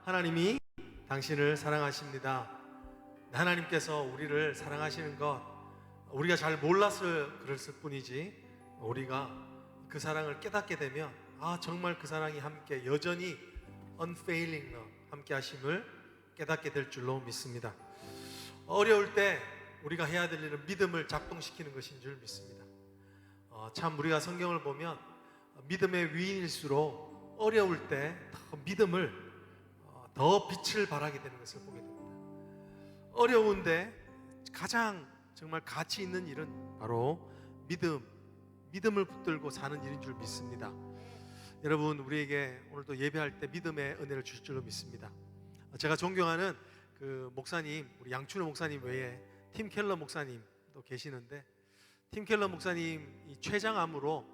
하나님이 당신을 사랑하십니다. 하나님께서 우리를 사랑하시는 것 우리가 잘 몰라서 그랬을 뿐이지, 우리가 그 사랑을 깨닫게 되면 정말 그 사랑이 함께 여전히 unfailing love, 함께 하심을 깨닫게 될 줄로 믿습니다. 어려울 때 우리가 해야 될 일은 믿음을 작동시키는 것인 줄 믿습니다. 참 우리가 성경을 보면 믿음의 위인일수록 어려울 때 더 믿음을 더 빛을 발하게 되는 것을 보게 됩니다. 어려운데 가장 정말 가치 있는 일은 바로 믿음을 붙들고 사는 일인 줄 믿습니다. 여러분, 우리에게 오늘도 예배할 때 믿음의 은혜를 주실 줄로 믿습니다. 제가 존경하는 그 목사님, 우리 양춘호 목사님 외에 팀 켈러 목사님도 계시는데, 팀 켈러 목사님 이 췌장암으로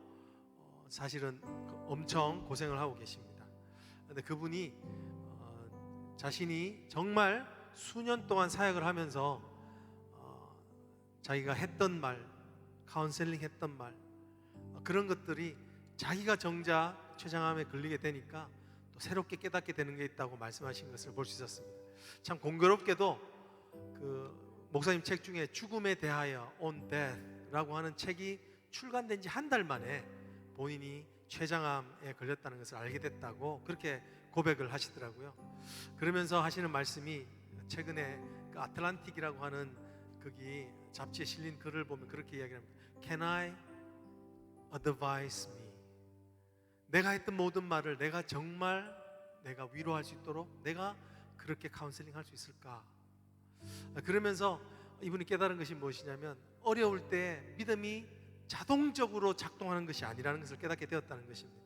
사실은 엄청 고생을 하고 계십니다. 근데 그분이 자신이 정말 수년 동안 사역을 하면서 자기가 했던 말, 카운셀링 했던 말, 그런 것들이 자기가 정작 췌장암에 걸리게 되니까 또 새롭게 깨닫게 되는 게 있다고 말씀하신 것을 볼 수 있었습니다. 참 공교롭게도 그 목사님 책 중에 죽음에 대하여 On Death라고 하는 책이 출간된 지 한 달 만에 본인이 췌장암에 걸렸다는 것을 알게 됐다고 그렇게 고백을 하시더라고요. 그러면서 하시는 말씀이, 최근에 그 아틀란틱이라고 하는 거기 잡지에 실린 글을 보면 그렇게 이야기합니다. Can I advise me? 내가 했던 모든 말을 내가 위로할 수 있도록 내가 그렇게 카운셀링 할 수 있을까? 그러면서 이분이 깨달은 것이 무엇이냐면, 어려울 때 믿음이 자동적으로 작동하는 것이 아니라는 것을 깨닫게 되었다는 것입니다.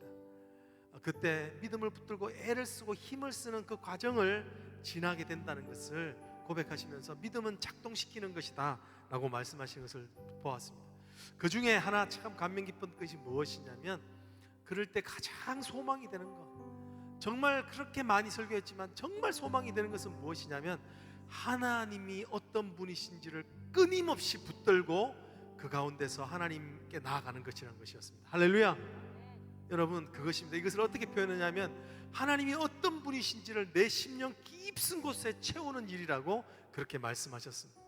그때 믿음을 붙들고 애를 쓰고 힘을 쓰는 그 과정을 지나게 된다는 것을 고백하시면서 믿음은 작동시키는 것이다 라고 말씀하시는 것을 보았습니다. 그 중에 하나 참 감명 깊은 것이 무엇이냐면, 그럴 때 가장 소망이 되는 것, 정말 그렇게 많이 설교했지만 정말 소망이 되는 것은 무엇이냐면, 하나님이 어떤 분이신지를 끊임없이 붙들고 그 가운데서 하나님께 나아가는 것이라는 것이었습니다. 할렐루야. 여러분, 그것입니다. 이것을 어떻게 표현하냐면, 하나님이 어떤 분이신지를 내 심령 깊은 곳에 채우는 일이라고 그렇게 말씀하셨습니다.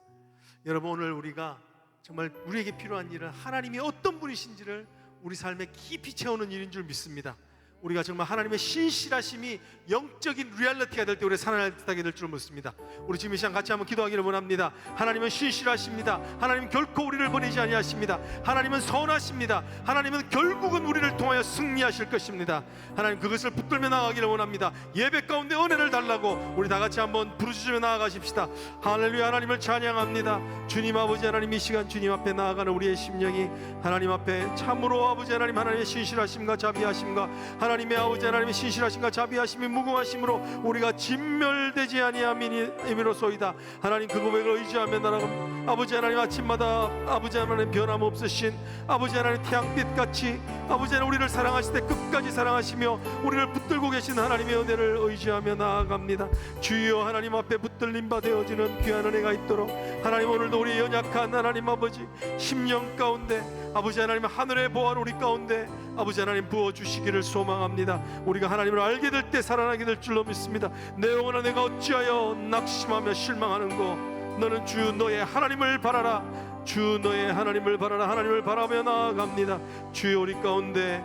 여러분, 오늘 우리가 정말 우리에게 필요한 일은 하나님이 어떤 분이신지를 우리 삶에 깊이 채우는 일인 줄 믿습니다. 우리가 정말 하나님의 신실하심이 영적인 리얼리티가 될 때 우리 살아나게 될 줄 믿습니다. 우리 지금 이 시간 같이 한번 기도하기를 원합니다. 하나님은 신실하십니다. 하나님은 결코 우리를 버리지 아니하십니다. 하나님은 선하십니다. 하나님은 결국은 우리를 통하여 승리하실 것입니다. 하나님, 그것을 붙들며 나아가기를 원합니다. 예배 가운데 은혜를 달라고 우리 다 같이 한번 부르짖으며 나아가십시다. 할렐루야. 하나님을 찬양합니다. 주님 아버지 하나님, 이 시간 주님 앞에 나아가는 우리의 심령이 하나님 앞에 참으로 아버지 하나님, 하나님의 신실하심과 자비하심과 하나님의 아버지 하나님의 신실하심과 자비하심이 무궁하심으로 우리가 진멸되지 아니함이로소이다. 하나님, 그 고백을 의지하며 나아갑니다. 아버지 하나님, 아침마다 아버지 하나님 변함없으신 아버지 하나님 태양빛같이 아버지 하나님 우리를 사랑하실 때 끝까지 사랑하시며 우리를 붙들고 계신 하나님의 은혜를 의지하며 나아갑니다. 주여, 하나님 앞에 붙들림 받아지는 귀한 은혜가 있도록 하나님, 오늘도 우리 연약한 하나님 아버지 심령 가운데 아버지 하나님 하늘의 보안 우리 가운데 아버지 하나님 부어주시기를 소망합니다. 우리가 하나님을 알게 될 때 살아나게 될 줄로 믿습니다. 내 영혼아, 내가 어찌하여 낙심하며 실망하는고? 너는 주 너의 하나님을 바라라. 주 너의 하나님을 바라라. 하나님을 바라며 나아갑니다. 주여, 우리 가운데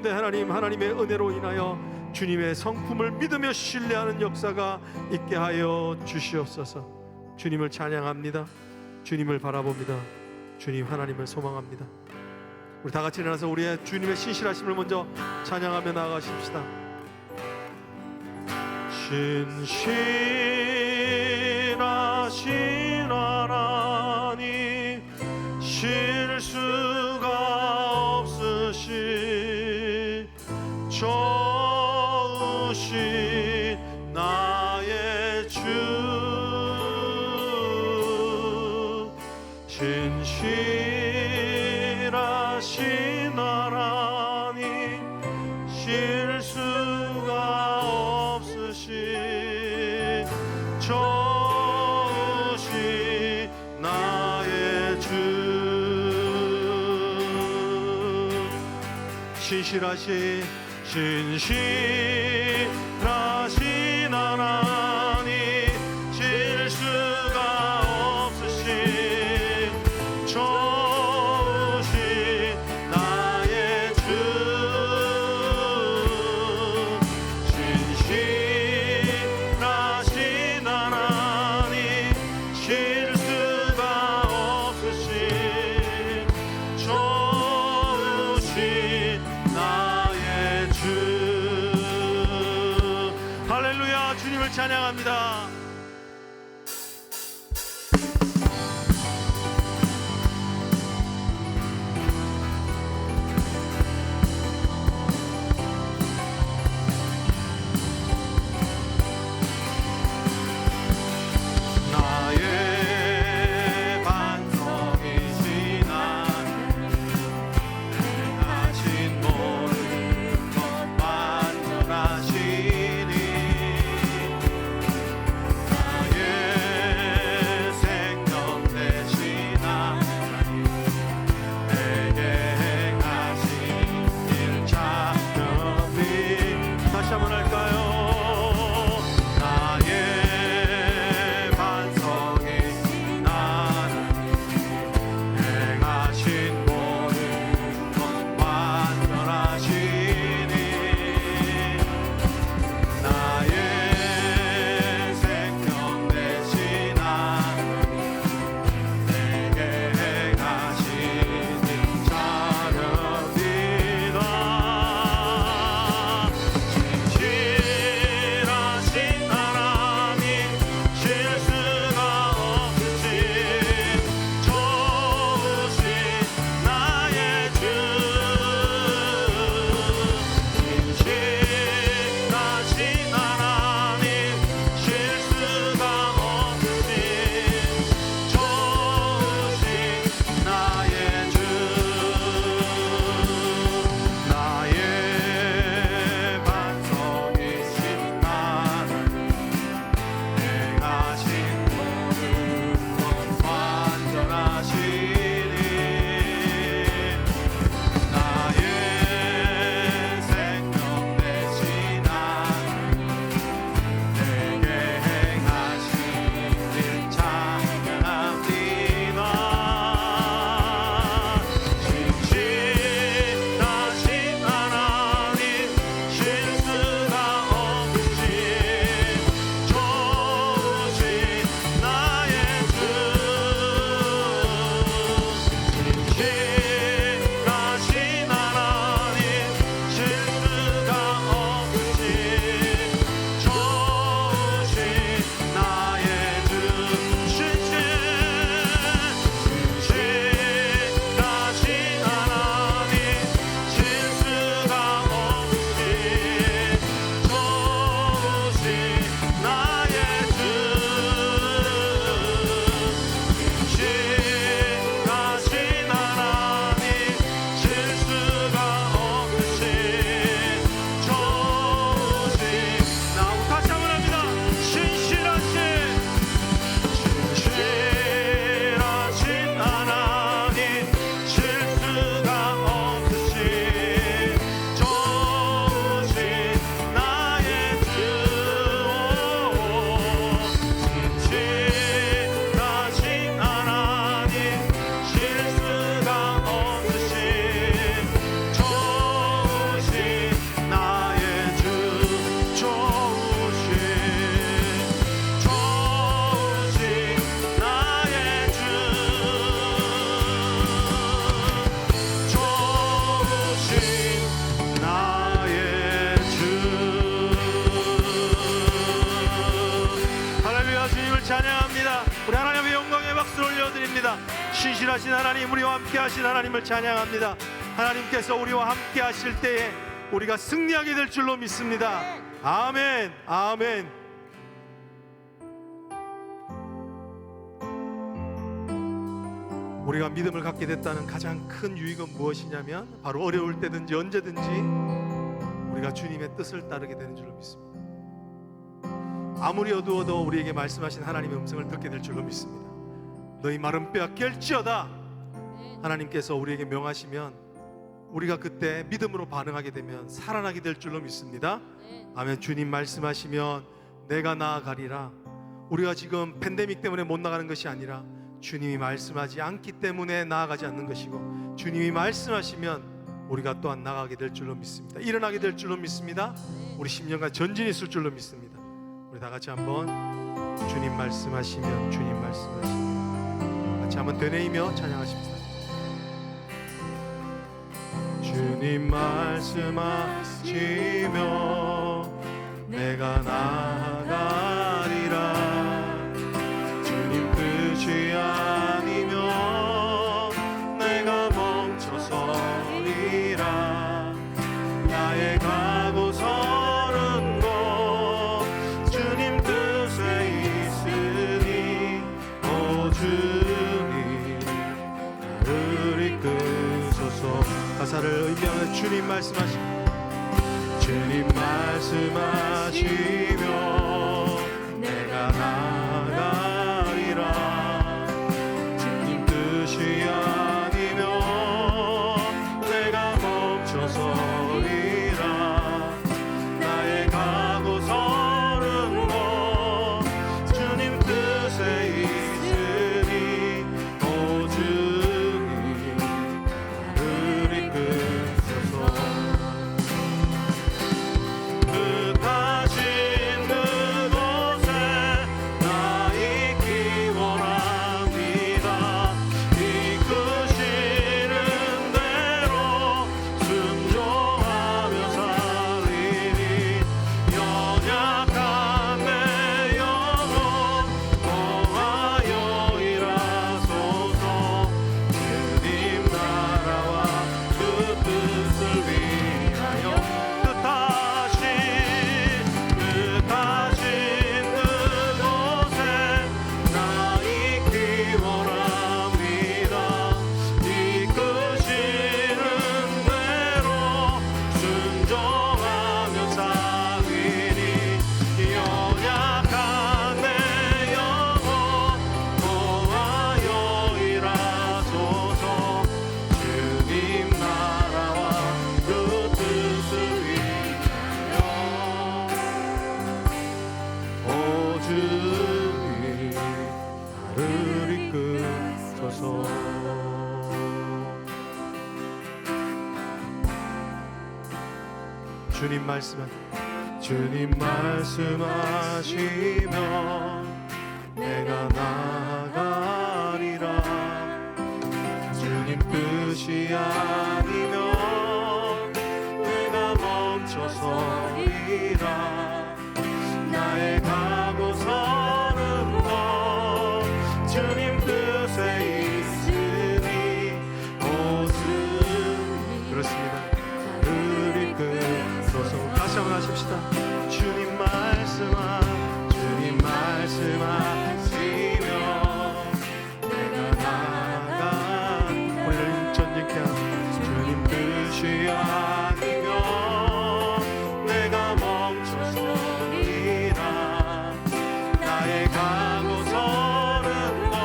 하나님, 하나님의 은혜로 인하여 주님의 성품을 믿으며 신뢰하는 역사가 있게 하여 주시옵소서. 주님을 찬양합니다. 주님을 바라봅니다. 주님, 하나님을 소망합니다. 우리 다 같이 일어나서 우리의 주님의 신실하심을 먼저 찬양하며 나아가십시다. 신실하신 하나님, 실수가 없으신 좋으신 나의 주, 신실하신 하나님, 실수가 없으신 좋으신 나의 주, 신실하신 하나님, 할렐루야, 주님을 찬양합니다. 신실하신 하나님, 우리와 함께 하신 하나님을 찬양합니다. 하나님께서 우리와 함께 하실 때에 우리가 승리하게 될 줄로 믿습니다. 아멘, 아멘. 우리가 믿음을 갖게 됐다는 가장 큰 유익은 무엇이냐면 바로 어려울 때든지 언제든지 우리가 주님의 뜻을 따르게 되는 줄로 믿습니다. 아무리 어두워도 우리에게 말씀하신 하나님의 음성을 듣게 될 줄로 믿습니다. 너희 마른 뼈가 깰지어다 하나님께서 우리에게 명하시면 우리가 그때 믿음으로 반응하게 되면 살아나게 될 줄로 믿습니다. 아멘. 주님 말씀하시면 내가 나아가리라. 우리가 지금 팬데믹 때문에 못 나가는 것이 아니라 주님이 말씀하지 않기 때문에 나아가지 않는 것이고, 주님이 말씀하시면 우리가 또한 나가게 될 줄로 믿습니다. 일어나게 될 줄로 믿습니다. 우리 10년간 전진이 있을 줄로 믿습니다. 우리 다 같이 한번 주님 말씀하시면, 주님 말씀하시면 같이 한번 되뇌이며 찬양하십시다. 주님 말씀하시며 내가 나아가리라. 주님 뜻이 아니면 내가 멈춰서리라. 나의 가고 서는 곳 주님 뜻에 있으니 오 주님 나를 이끄소서. 가사를 의미하며 주님 말씀하시고 주님 말씀하시며 내가 나아가리라. 주님 뜻이 아니면 내가 멈춰서리라. 나의 가고 서는 곳 주님 뜻에 있으니 오 주님 나를 이끄소서. 주님 말씀하시면 내가 나아가리라. 주님 뜻이 아니면 내가 멈춰서리라. 나의 가고 서는 곳 주님 뜻에 있으니 오 주님. 그렇습니다. 나를 이끌소서. 다시 한번 하십시다. 주님 말씀하시며 내가 나아가. 우리를 전진케 하는 주님 뜻이 아니면 내가 멈춰서리라. 나의 가고 서는 곳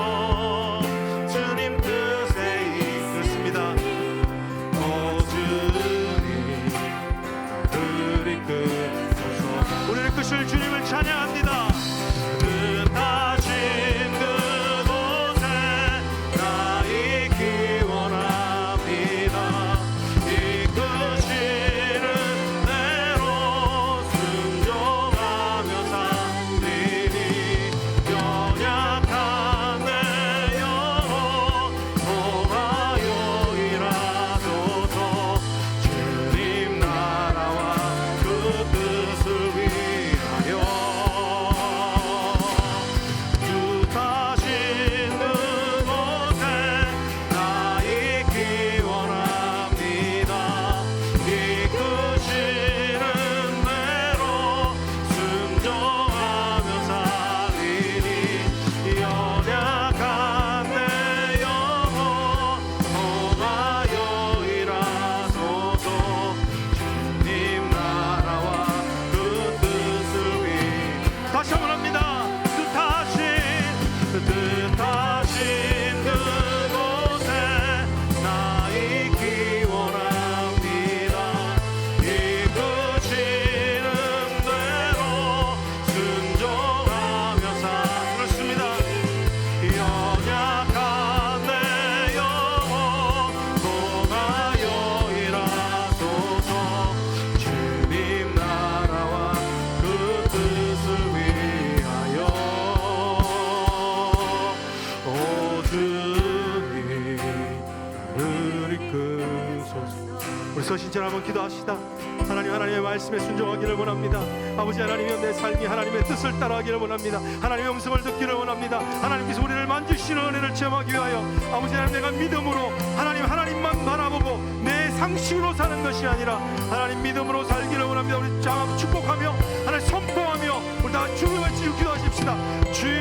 주님 뜻에 있습니다. 오 주님 나를 이끌소서. 우리를 이끄실 주님을 찬양합니다. 뜻하신 그곳에 나 있기 원합니다. 이끄시는 대로 순종하며 살리니 연약한 내 영혼 통하여 일하소서. 주님 나라와 그 뜻을 위하여 뜻하신 그곳에 나 있기 원합니다. 이끄시는 대로 순종하며 살리니 연약한 내 영혼 통하여 일하소서. 주님 나라와 그 뜻을 위해 다시 한번 합니다. 뜻하신 그곳에 나 있기 원합니다. 이끄시는 대로 순종하며 살았습니다. 연약한 내 영혼 통하여 일하소서. 주님 나라와 그 뜻을 위하여 오 주님 나를 이끄소서. 우리 서신처럼 한번 기도합시다. 하나님, 하나님의 말씀에 순종하기를 원합니다. 아버지 하나님이여, 내 삶이 하나님의 뜻을 따라가기를 원합니다. 하나님의 음성을 듣기를 원합니다. 하나님께서 우리를 만지시는 은혜를 체험하기 위하여 아버지 하나님, 내가 믿음으로 하나님만 바라보고 내 상식으로 사는 것이 아니라 하나님 믿음으로 살기를 원합니다. 우리 장하고 축복하며 하나님 선포하며 우리 다 주님을 지키고 기도하십시다. 주여,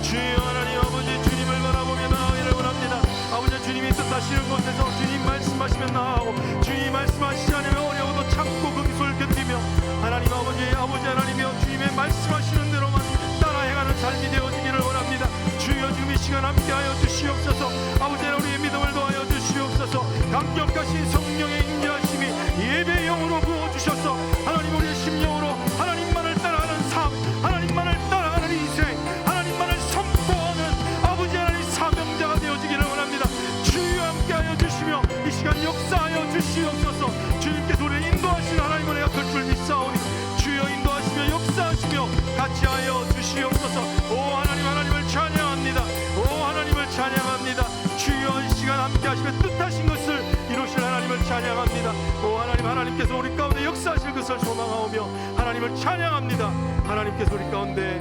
주여. 하나님 아버지, 주님을 바라보며 나아가기를 원합니다. 아버지, 주님이 뜻하시는 곳에서 주님 말씀하시면 나아가고, 주님 말씀하시지 않으면 어려워도 참고 그 기술을 견디며 하나님 아버지 하나님이여, 주님의 말씀하시는 대로만 따라 행하는 삶이 되어지기를 원합니다. 주여, 지금 이 시간 함께하여 주시옵소서. 아버지, 우리의 믿음을 도하여 주시옵소서. 감격하신 성령의 인도하심이 예배의 영으로 부어주셔서 하나님, 우리의 심령으로 하나님만을 따라가는 삶, 하나님만을 따라가는 인생, 하나님만을 선포하는 아버지 하나님 사명자가 되어지기를 원합니다. 주여, 함께하여 주시며 이 시간 역사하여 주시옵소서. 주님께서 우리를 인도하시는 하나님을 내가 될 줄 믿사오니 주여, 인도하시며 역사하시며 같이 하여 주시옵소서. 오 하나님, 하나님을 찬양합니다. 오 하나님을 찬양합니다. 주여, 이 시간 함께 하시며 뜻하신 것을 이루실 하나님을 찬양합니다. 오 하나님, 하나님께서 우리 가운데 역사하실 것을 소망하오며 하나님을 찬양합니다. 하나님께서 우리 가운데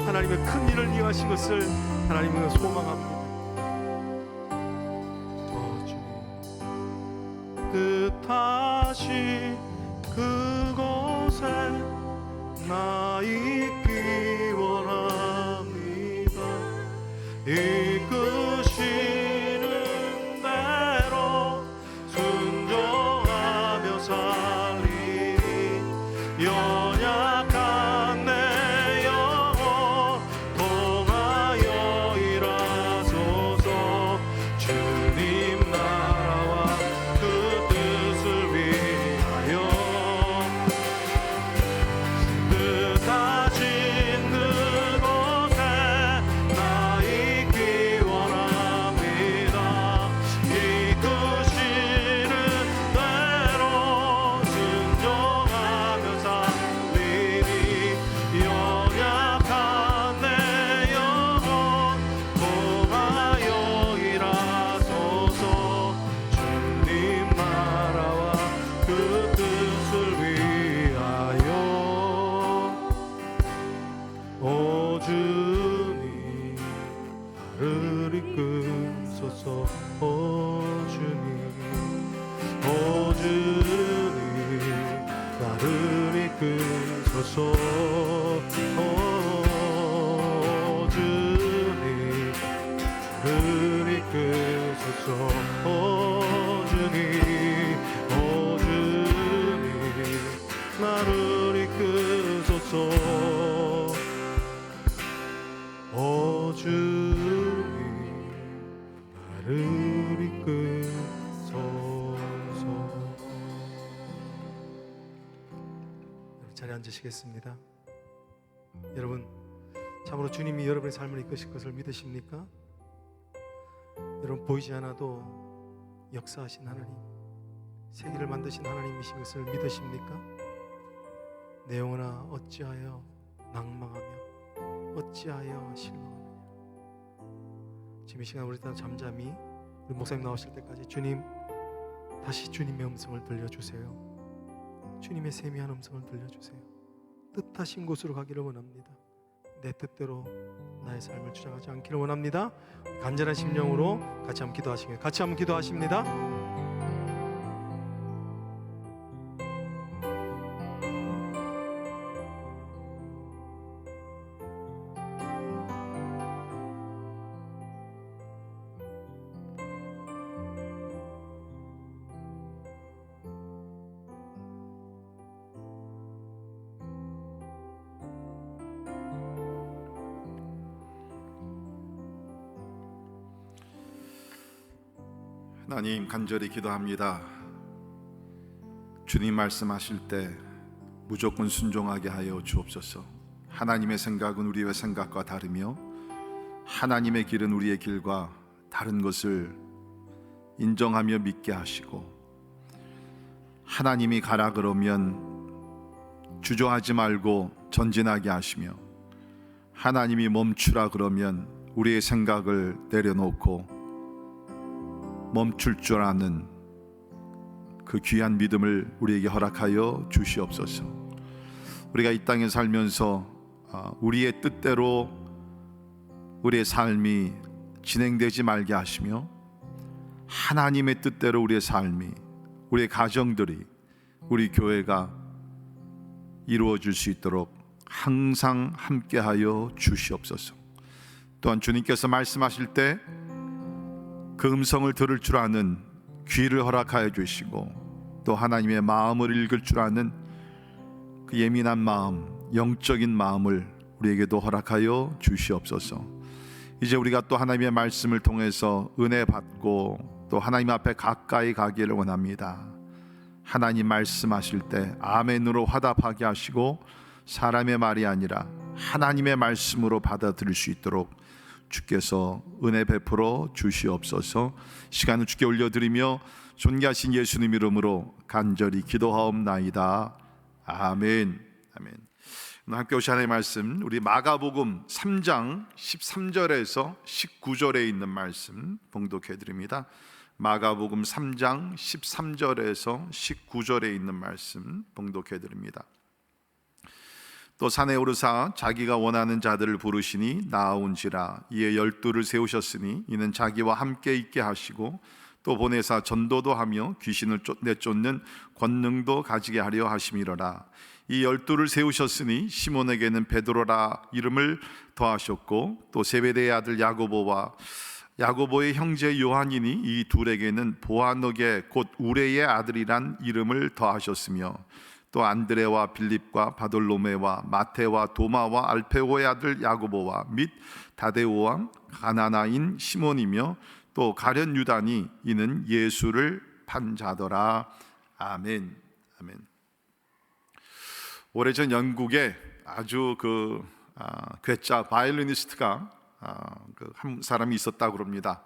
하나님의 큰 일을 이행하신 것을 하나님을 소망합니다. 뜻하신 그곳에 나 있기 원합니다. 이끄시는 대로 순종하며 살리니 연약한 내 영혼 통하여 일하소서. 주님 나라와 그 뜻을 위하여 뜻하신 그곳에 나 있기 원합니다. 이끄시는 대로 순종하며 살리니 연약한 내 영혼 통하여 일하소서. 주님 나라와 그 뜻을 위하여. 오 주님, 나를 이끄소서. 오 주님, 오 주님, 나를 이끄소서. 오 주님, 나를 이끄소서. 오 주님, 오 주님, 나를 이끄소서. 오 주님, 나를 이끄소서. 자리에 앉으시겠습니다. 여러분, 참으로 주님이 여러분의 삶을 이끄실 것을 믿으십니까? 여러분, 보이지 않아도 역사하신 하나님, 세계를 만드신 하나님이신 것을 믿으십니까? 내 영혼아, 어찌하여 낭망하며 어찌하여 실망하느냐. 지금 이 시간 우리 다 잠잠히, 우리 목사님 나오실 때까지 주님, 다시 주님의 음성을 들려주세요. 주님의 세미한 음성을 들려주세요. 뜻하신 곳으로 가기를 원합니다. 내 뜻대로 나의 삶을 주장하지 않기를 원합니다. 간절한 심령으로 같이 한번 기도하시겠습니다. 같이 한번 기도하십니다. 하나님, 간절히 기도합니다. 주님 말씀하실 때 무조건 순종하게 하여 주옵소서. 하나님의 생각은 우리의 생각과 다르며 하나님의 길은 우리의 길과 다른 것을 인정하며 믿게 하시고, 하나님이 가라 그러면 주저하지 말고 전진하게 하시며, 하나님이 멈추라 그러면 우리의 생각을 내려놓고 멈출 줄 아는 그 귀한 믿음을 우리에게 허락하여 주시옵소서. 우리가 이 땅에 살면서 우리의 뜻대로 우리의 삶이 진행되지 말게 하시며 하나님의 뜻대로 우리의 삶이, 우리의 가정들이, 우리 교회가 이루어질 수 있도록 항상 함께하여 주시옵소서. 또한 주님께서 말씀하실 때 그 음성을 들을 줄 아는 귀를 허락하여 주시고, 또 하나님의 마음을 읽을 줄 아는 그 예민한 마음, 영적인 마음을 우리에게도 허락하여 주시옵소서. 이제 우리가 또 하나님의 말씀을 통해서 은혜 받고 또 하나님 앞에 가까이 가기를 원합니다. 하나님 말씀하실 때 아멘으로 화답하게 하시고 사람의 말이 아니라 하나님의 말씀으로 받아들일 수 있도록 주께서 은혜 베풀어 주시옵소서. 시간을 주께 올려드리며 존귀하신 예수님 이름으로 간절히 기도하옵나이다. 아멘. 아멘. 오늘 함께 오신 하나님의 말씀, 우리 마가복음 3장 13절에서 19절에 있는 말씀 봉독해 드립니다. 마가복음 3장 13절에서 19절에 있는 말씀 봉독해 드립니다. 또 산에 오르사 자기가 원하는 자들을 부르시니 나아온지라. 이에 12를 세우셨으니 이는 자기와 함께 있게 하시고 또 보내사 전도도 하며 귀신을 내쫓는 권능도 가지게 하려 하심이로라. 이 12를 세우셨으니 시몬에게는 베드로라 이름을 더하셨고 또 세베대의 아들 야고보의 형제 요한이니 이 둘에게는 보아너게 곧 우레의 아들이란 이름을 더하셨으며 또 안드레와 빌립과 바돌로메와 마테와 도마와 알페오의 아들 야고보와 및 다데오와 가나나인 시몬이며 또 가룟 유다니 이는 예수를 판 자더라. 아멘. 아멘. 오래전 영국에 아주 괴짜 바이올리니스트가 한 사람이 있었다고 합니다.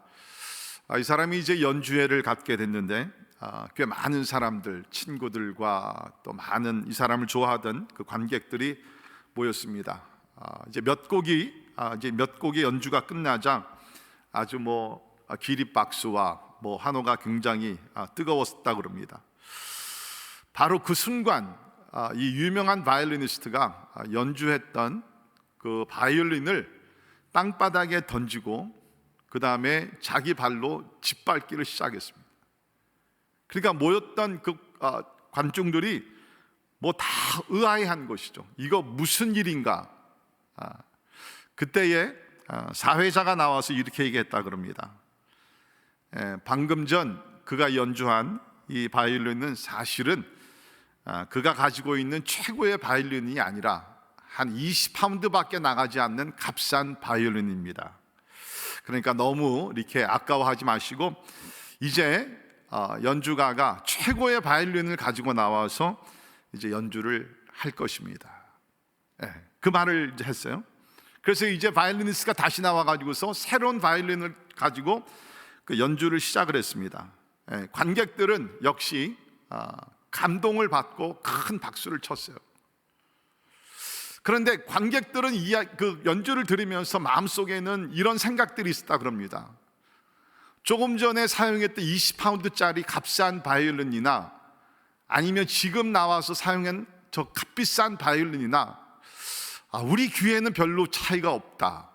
이 사람이 이제 연주회를 갖게 됐는데 꽤 많은 사람들, 친구들과 또 많은 이 사람을 좋아하던 그 관객들이 모였습니다. 이제 몇 곡의 연주가 끝나자 아주 기립박수와 환호가 굉장히 뜨거웠다고 합니다. 바로 그 순간 이 유명한 바이올리니스트가 연주했던 그 바이올린을 땅바닥에 던지고 그 다음에 자기 발로 짓밟기를 시작했습니다. 그러니까 모였던 그 관중들이 다 의아해한 것이죠. 이거 무슨 일인가? 그때에 사회자가 나와서 이렇게 얘기했다 그럽니다. 방금 전 그가 연주한 이 바이올린은 사실은 그가 가지고 있는 최고의 바이올린이 아니라 한 20파운드밖에 나가지 않는 값싼 바이올린입니다. 그러니까 너무 이렇게 아까워하지 마시고 이제 연주가가 최고의 바이올린을 가지고 나와서 이제 연주를 할 것입니다. 그 말을 이제 했어요. 그래서 이제 바이올리니스트가 다시 나와가지고서 새로운 바이올린을 가지고 그 연주를 시작을 했습니다. 관객들은 역시 감동을 받고 큰 박수를 쳤어요. 그런데 관객들은 그 연주를 들으면서 마음속에는 이런 생각들이 있었다 그럽니다. 조금 전에 사용했던 20파운드짜리 값싼 바이올린이나 아니면 지금 나와서 사용한 저 값비싼 바이올린이나 우리 귀에는 별로 차이가 없다.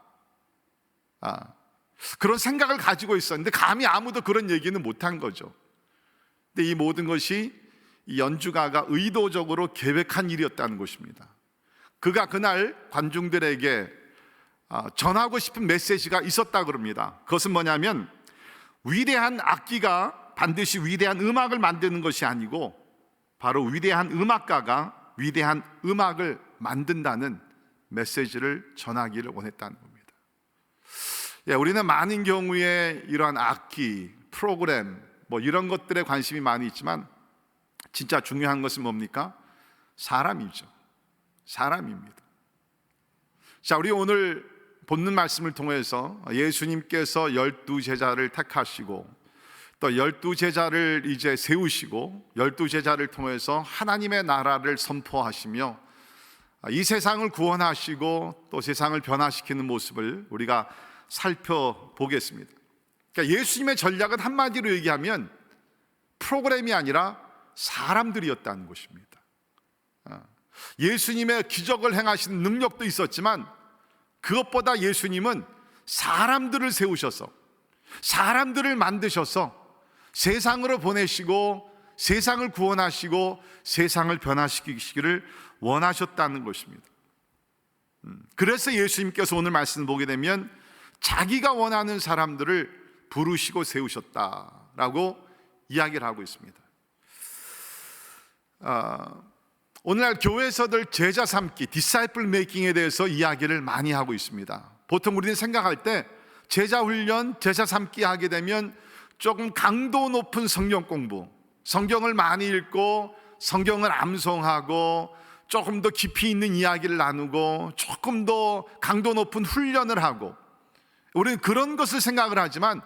그런 생각을 가지고 있었는데 감히 아무도 그런 얘기는 못한 거죠. 근데 이 모든 것이 이 연주가가 의도적으로 계획한 일이었다는 것입니다. 그가 그날 관중들에게 전하고 싶은 메시지가 있었다 그럽니다. 그것은 뭐냐면 위대한 악기가 반드시 위대한 음악을 만드는 것이 아니고 바로 위대한 음악가가 위대한 음악을 만든다는 메시지를 전하기를 원했다는 겁니다. 우리는 많은 경우에 이러한 악기, 프로그램 이런 것들에 관심이 많이 있지만 진짜 중요한 것은 뭡니까? 사람이죠. 사람입니다. 자, 우리 오늘 본문 말씀을 통해서 예수님께서 12제자를 택하시고 또 12제자를 이제 세우시고 12제자를 통해서 하나님의 나라를 선포하시며 이 세상을 구원하시고 또 세상을 변화시키는 모습을 우리가 살펴보겠습니다. 그러니까 예수님의 전략은 한마디로 얘기하면 프로그램이 아니라 사람들이었다는 것입니다. 예수님의 기적을 행하시는 능력도 있었지만 그것보다 예수님은 사람들을 세우셔서, 사람들을 만드셔서 세상으로 보내시고 세상을 구원하시고 세상을 변화시키기를 원하셨다는 것입니다. 그래서 예수님께서 오늘 말씀을 보게 되면 자기가 원하는 사람들을 부르시고 세우셨다라고 이야기를 하고 있습니다. 오늘날 교회에서들 제자 삼기, 디사이플 메이킹에 대해서 이야기를 많이 하고 있습니다. 보통 우리는 생각할 때 제자 훈련, 제자 삼기 하게 되면 조금 강도 높은 성경 공부, 성경을 많이 읽고 성경을 암송하고 조금 더 깊이 있는 이야기를 나누고 조금 더 강도 높은 훈련을 하고, 우리는 그런 것을 생각을 하지만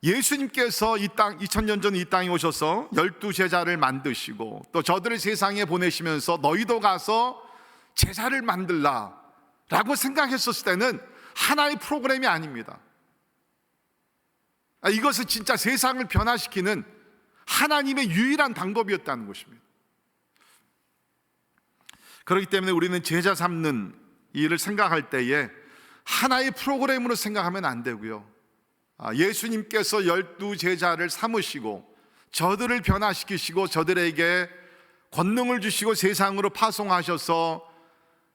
예수님께서 이 땅 2000년 전 이 땅에 오셔서 12제자를 만드시고 또 저들을 세상에 보내시면서 너희도 가서 제자를 만들라 라고 생각했었을 때는 하나의 프로그램이 아닙니다. 이것은 진짜 세상을 변화시키는 하나님의 유일한 방법이었다는 것입니다. 그렇기 때문에 우리는 제자 삼는 일을 생각할 때에 하나의 프로그램으로 생각하면 안 되고요, 예수님께서 12제자를 삼으시고 저들을 변화시키시고 저들에게 권능을 주시고 세상으로 파송하셔서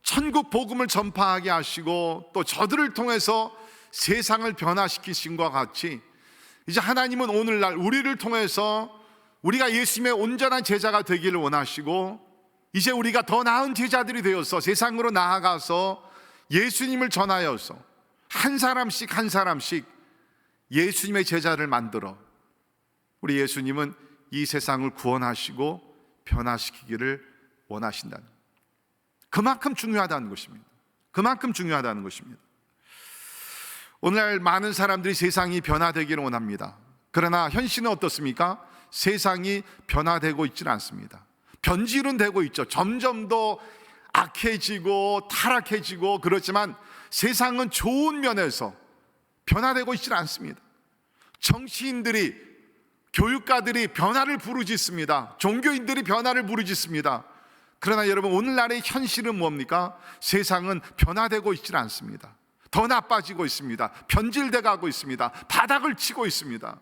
천국 복음을 전파하게 하시고 또 저들을 통해서 세상을 변화시키신 것과 같이 이제 하나님은 오늘날 우리를 통해서 우리가 예수님의 온전한 제자가 되기를 원하시고 이제 우리가 더 나은 제자들이 되어서 세상으로 나아가서 예수님을 전하여서 한 사람씩 한 사람씩 예수님의 제자를 만들어 우리 예수님은 이 세상을 구원하시고 변화시키기를 원하신다는, 그만큼 중요하다는 것입니다. 그만큼 중요하다는 것입니다. 오늘날 많은 사람들이 세상이 변화되기를 원합니다. 그러나 현실은 어떻습니까? 세상이 변화되고 있지는 않습니다. 변질은 되고 있죠. 점점 더 악해지고 타락해지고 그렇지만 세상은 좋은 면에서 변화되고 있지는 않습니다. 정치인들이, 교육가들이 변화를 부르짖습니다. 종교인들이 변화를 부르짖습니다. 그러나 여러분, 오늘날의 현실은 뭡니까? 세상은 변화되고 있지는 않습니다. 더 나빠지고 있습니다. 변질돼 가고 있습니다. 바닥을 치고 있습니다.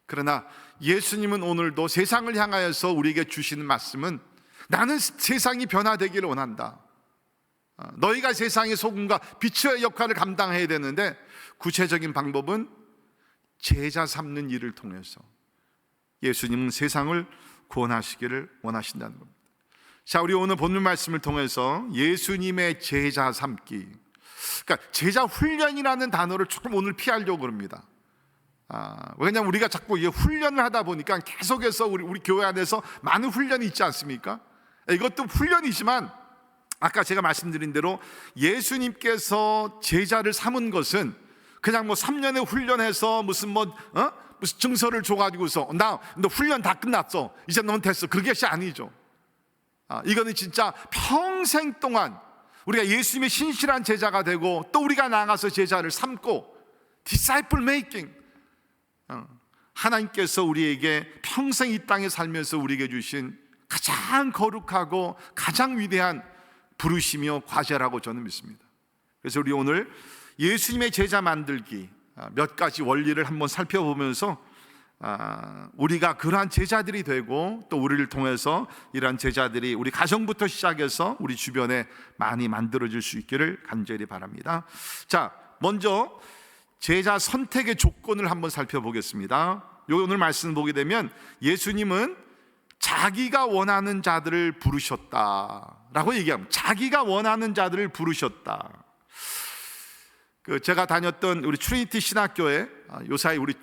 그러나 예수님은 오늘도 세상을 향하여서 우리에게 주시는 말씀은 나는 세상이 변화되기를 원한다. 너희가 세상의 소금과 빛의 역할을 감당해야 되는데 구체적인 방법은 제자 삼는 일을 통해서 예수님은 세상을 구원하시기를 원하신다는 겁니다. 자, 우리 오늘 본문 말씀을 통해서 예수님의 제자 삼기, 그러니까 제자 훈련이라는 단어를 조금 오늘 피하려고 합니다. 왜냐하면 우리가 자꾸 훈련을 하다 보니까 계속해서 우리 교회 안에서 많은 훈련이 있지 않습니까? 이것도 훈련이지만 아까 제가 말씀드린 대로 예수님께서 제자를 삼은 것은 그냥 3년의 훈련해서 무슨 증서를 줘가지고서 너 훈련 다 끝났어, 이제 넌 됐어, 그것이 아니죠. 이거는 진짜 평생 동안 우리가 예수님의 신실한 제자가 되고 또 우리가 나가서 제자를 삼고 disciple making, 하나님께서 우리에게 평생 이 땅에 살면서 우리에게 주신 가장 거룩하고 가장 위대한 부르시며 과제라고 저는 믿습니다. 그래서 우리 오늘 예수님의 제자 만들기 몇 가지 원리를 한번 살펴보면서 우리가 그러한 제자들이 되고 또 우리를 통해서 이러한 제자들이 우리 가정부터 시작해서 우리 주변에 많이 만들어질 수 있기를 간절히 바랍니다. 자, 먼저 제자 선택의 조건을 한번 살펴보겠습니다. 오늘 말씀 보게 되면 예수님은 자기가 원하는 자들을 부르셨다라고 얘기합니다. 자기가 원하는 자들을 부르셨다. 제가 다녔던 우리 트리니티 신학교에 요사이 우리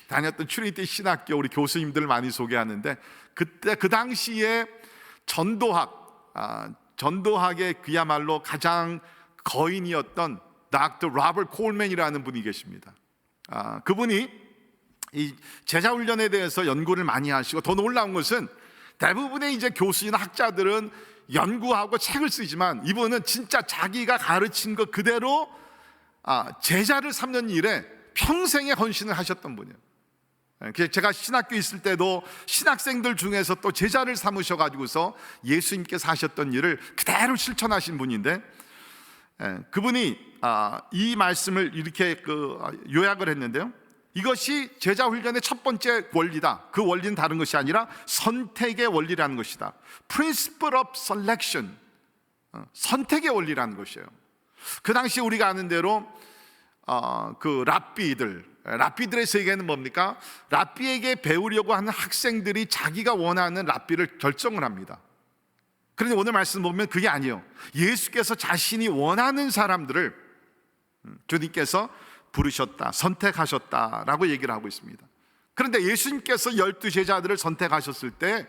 다녔던 트리니티 신학교 우리 교수님들 많이 소개하는데 그때 그 당시에 전도학의 그야말로 가장 거인이었던 닥터 로버트 콜맨이라는 분이 계십니다. 그분이 이 제자 훈련에 대해서 연구를 많이 하시고, 더 놀라운 것은 대부분의 이제 교수나 학자들은 연구하고 책을 쓰지만 이분은 진짜 자기가 가르친 것 그대로 제자를 삼는 일에 평생의 헌신을 하셨던 분이에요. 제가 신학교에 있을 때도 신학생들 중에서 또 제자를 삼으셔가지고서 예수님께서 하셨던 일을 그대로 실천하신 분인데, 그분이 이 말씀을 이렇게 요약을 했는데요. 이것이 제자 훈련의 첫 번째 원리다. 그 원리는 다른 것이 아니라 선택의 원리라는 것이다. Principle of selection, 선택의 원리라는 것이에요. 그 당시 우리가 아는 대로 그 랍비들의 세계는 뭡니까? 랍비에게 배우려고 하는 학생들이 자기가 원하는 랍비를 결정을 합니다. 그런데 오늘 말씀 보면 그게 아니에요. 예수께서 자신이 원하는 사람들을 주님께서 부르셨다, 선택하셨다라고 얘기를 하고 있습니다. 그런데 예수님께서 12 제자들을 선택하셨을 때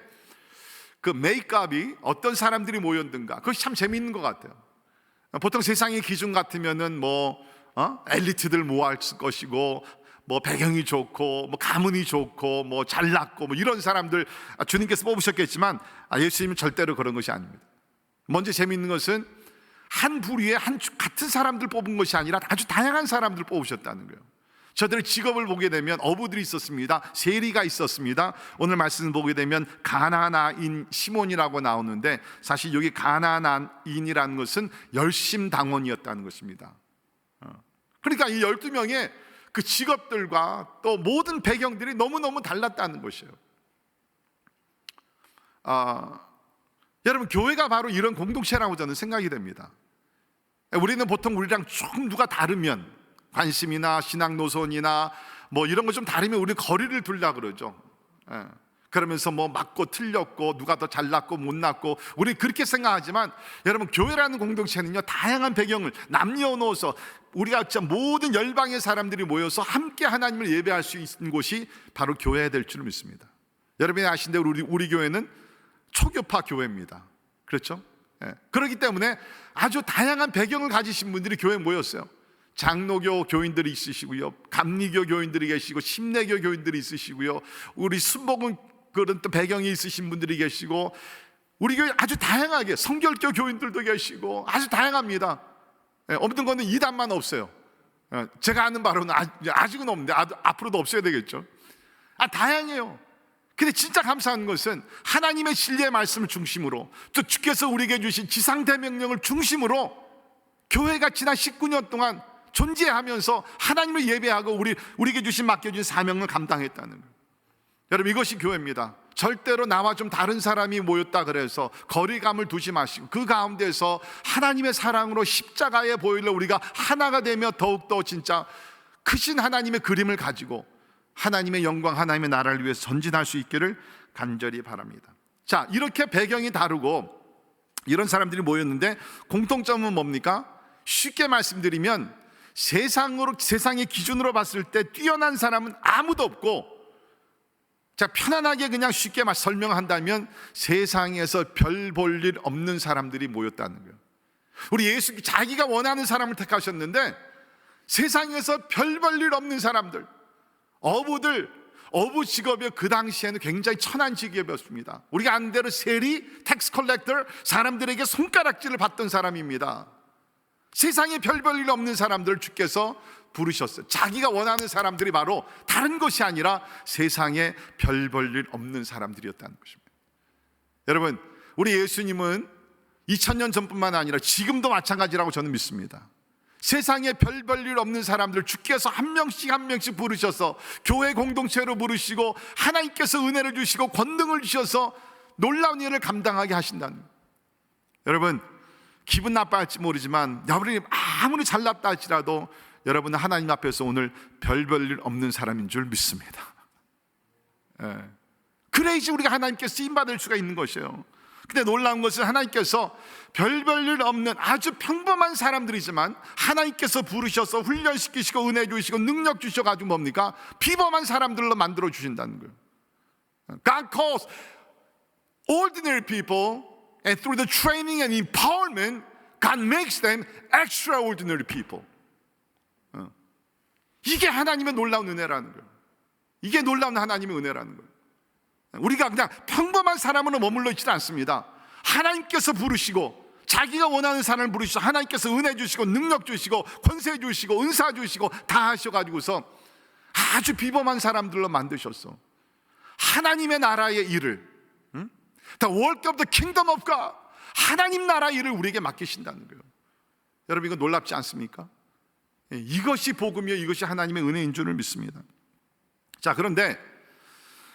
그 메이크업이 어떤 사람들이 모였는가, 그것이 참 재미있는 것 같아요. 보통 세상의 기준 같으면은 엘리트들 모아할 것이고, 배경이 좋고, 가문이 좋고, 잘났고, 이런 사람들 주님께서 뽑으셨겠지만, 예수님은 절대로 그런 것이 아닙니다. 먼저 재미있는 것은 한 부류에 같은 사람들 뽑은 것이 아니라 아주 다양한 사람들 뽑으셨다는 거예요. 저들의 직업을 보게 되면 어부들이 있었습니다. 세리가 있었습니다. 오늘 말씀을 보게 되면 가나안인 시몬이라고 나오는데, 사실 여기 가나안인이라는 것은 열심당원이었다는 것입니다. 그러니까 이 12명의 그 직업들과 또 모든 배경들이 너무너무 달랐다는 것이에요. 여러분, 교회가 바로 이런 공동체라고 저는 생각이 됩니다. 우리는 보통 우리랑 조금 누가 다르면, 관심이나 신앙 노선이나 이런 거 좀 다르면 우리는 거리를 두려고 그러죠. 그러면서 맞고 틀렸고 누가 더 잘났고 못났고 우리 그렇게 생각하지만, 여러분, 교회라는 공동체는요, 다양한 배경을 남녀노소 우리가 진짜 모든 열방의 사람들이 모여서 함께 하나님을 예배할 수 있는 곳이 바로 교회가 될 줄 믿습니다. 여러분이 아신 대로 우리 교회는 초교파 교회입니다. 그렇죠? 그렇기 때문에 아주 다양한 배경을 가지신 분들이 교회에 모였어요. 장로교 교인들이 있으시고요, 감리교 교인들이 계시고, 심내교 교인들이 있으시고요, 우리 순복음 그런 또 배경이 있으신 분들이 계시고, 우리 교회 아주 다양하게 성결교 교인들도 계시고 아주 다양합니다. 없는 거는 이단만 없어요. 제가 아는 바로는 아직은 없는데 앞으로도 없어야 되겠죠. 다양해요. 근데 진짜 감사한 것은 하나님의 진리의 말씀을 중심으로, 또 주께서 우리에게 주신 지상대명령을 중심으로 교회가 지난 19년 동안 존재하면서 하나님을 예배하고 우리에게 맡겨준 사명을 감당했다는 거예요. 여러분, 이것이 교회입니다. 절대로 나와 좀 다른 사람이 모였다 그래서 거리감을 두지 마시고, 그 가운데서 하나님의 사랑으로 십자가의 보혈로 우리가 하나가 되며 더욱더 진짜 크신 하나님의 그림을 가지고 하나님의 영광, 하나님의 나라를 위해서 전진할 수 있기를 간절히 바랍니다. 자, 이렇게 배경이 다르고 이런 사람들이 모였는데 공통점은 뭡니까? 쉽게 말씀드리면 세상의 기준으로 봤을 때 뛰어난 사람은 아무도 없고, 자, 편안하게 그냥 쉽게 설명한다면 세상에서 별 볼 일 없는 사람들이 모였다는 거예요. 우리 예수 자기가 원하는 사람을 택하셨는데 세상에서 별 볼 일 없는 사람들, 어부 직업이 그 당시에는 굉장히 천한 직업이었습니다. 우리가 아는 대로 세리, 텍스 컬렉터, 사람들에게 손가락질을 받던 사람입니다. 세상에 별 볼 일 없는 사람들을 주께서 부르셨어요. 자기가 원하는 사람들이 바로 다른 것이 아니라 세상에 별 볼 일 없는 사람들이었다는 것입니다. 여러분, 우리 예수님은 2000년 전뿐만 아니라 지금도 마찬가지라고 저는 믿습니다. 세상에 별 볼 일 없는 사람들 주께서 한 명씩 한 명씩 부르셔서 교회 공동체로 부르시고 하나님께서 은혜를 주시고 권능을 주셔서 놀라운 일을 감당하게 하신다는 거예요. 여러분, 기분 나빠할지 모르지만 여러분이 아무리 잘났다 할지라도 여러분은 하나님 앞에서 오늘 별 볼 일 없는 사람인 줄 믿습니다. 그래야지 우리가 하나님께 쓰임받을 수가 있는 것이에요. 근데 놀라운 것은 하나님께서 별 볼 일 없는 아주 평범한 사람들이지만 하나님께서 부르셔서 훈련시키시고 은혜 주시고 능력 주셔가지고 뭡니까? 비범한 사람들로 만들어 주신다는 거예요. God calls ordinary people, and through the training and empowerment, God makes them extraordinary people. 이게 하나님의 놀라운 은혜라는 거예요. 이게 놀라운 하나님의 은혜라는 거예요. 우리가 그냥 평범한 사람으로 머물러 있지 않습니다. 하나님께서 부르시고 자기가 원하는 사람을 부르시고 하나님께서 은혜 주시고 능력 주시고 권세 주시고 은사 주시고 다 하셔가지고서 아주 비범한 사람들로 만드셨어. 하나님의 나라의 일을, The work of the kingdom of God, 하나님 나라 일을 우리에게 맡기신다는 거예요. 여러분, 이거 놀랍지 않습니까? 이것이 복음이요, 이것이 하나님의 은혜인 줄을 믿습니다. 자, 그런데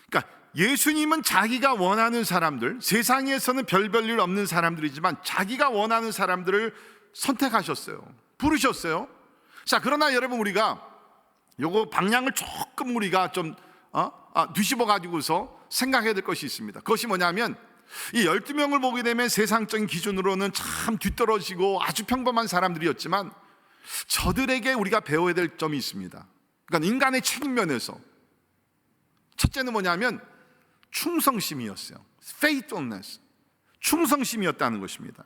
그러니까 예수님은 자기가 원하는 사람들, 세상에서는 별볼일 없는 사람들이지만 자기가 원하는 사람들을 선택하셨어요. 부르셨어요. 자, 그러나 여러분, 우리가 요거 방향을 조금 우리가 좀 뒤집어 가지고서 생각해야 될 것이 있습니다. 그것이 뭐냐면, 이 12명을 보게 되면 세상적인 기준으로는 참 뒤떨어지고 아주 평범한 사람들이었지만 저들에게 우리가 배워야 될 점이 있습니다. 그러니까 인간의 책임 면에서 첫째는 뭐냐면 충성심이었어요. faithfulness, 충성심이었다는 것입니다.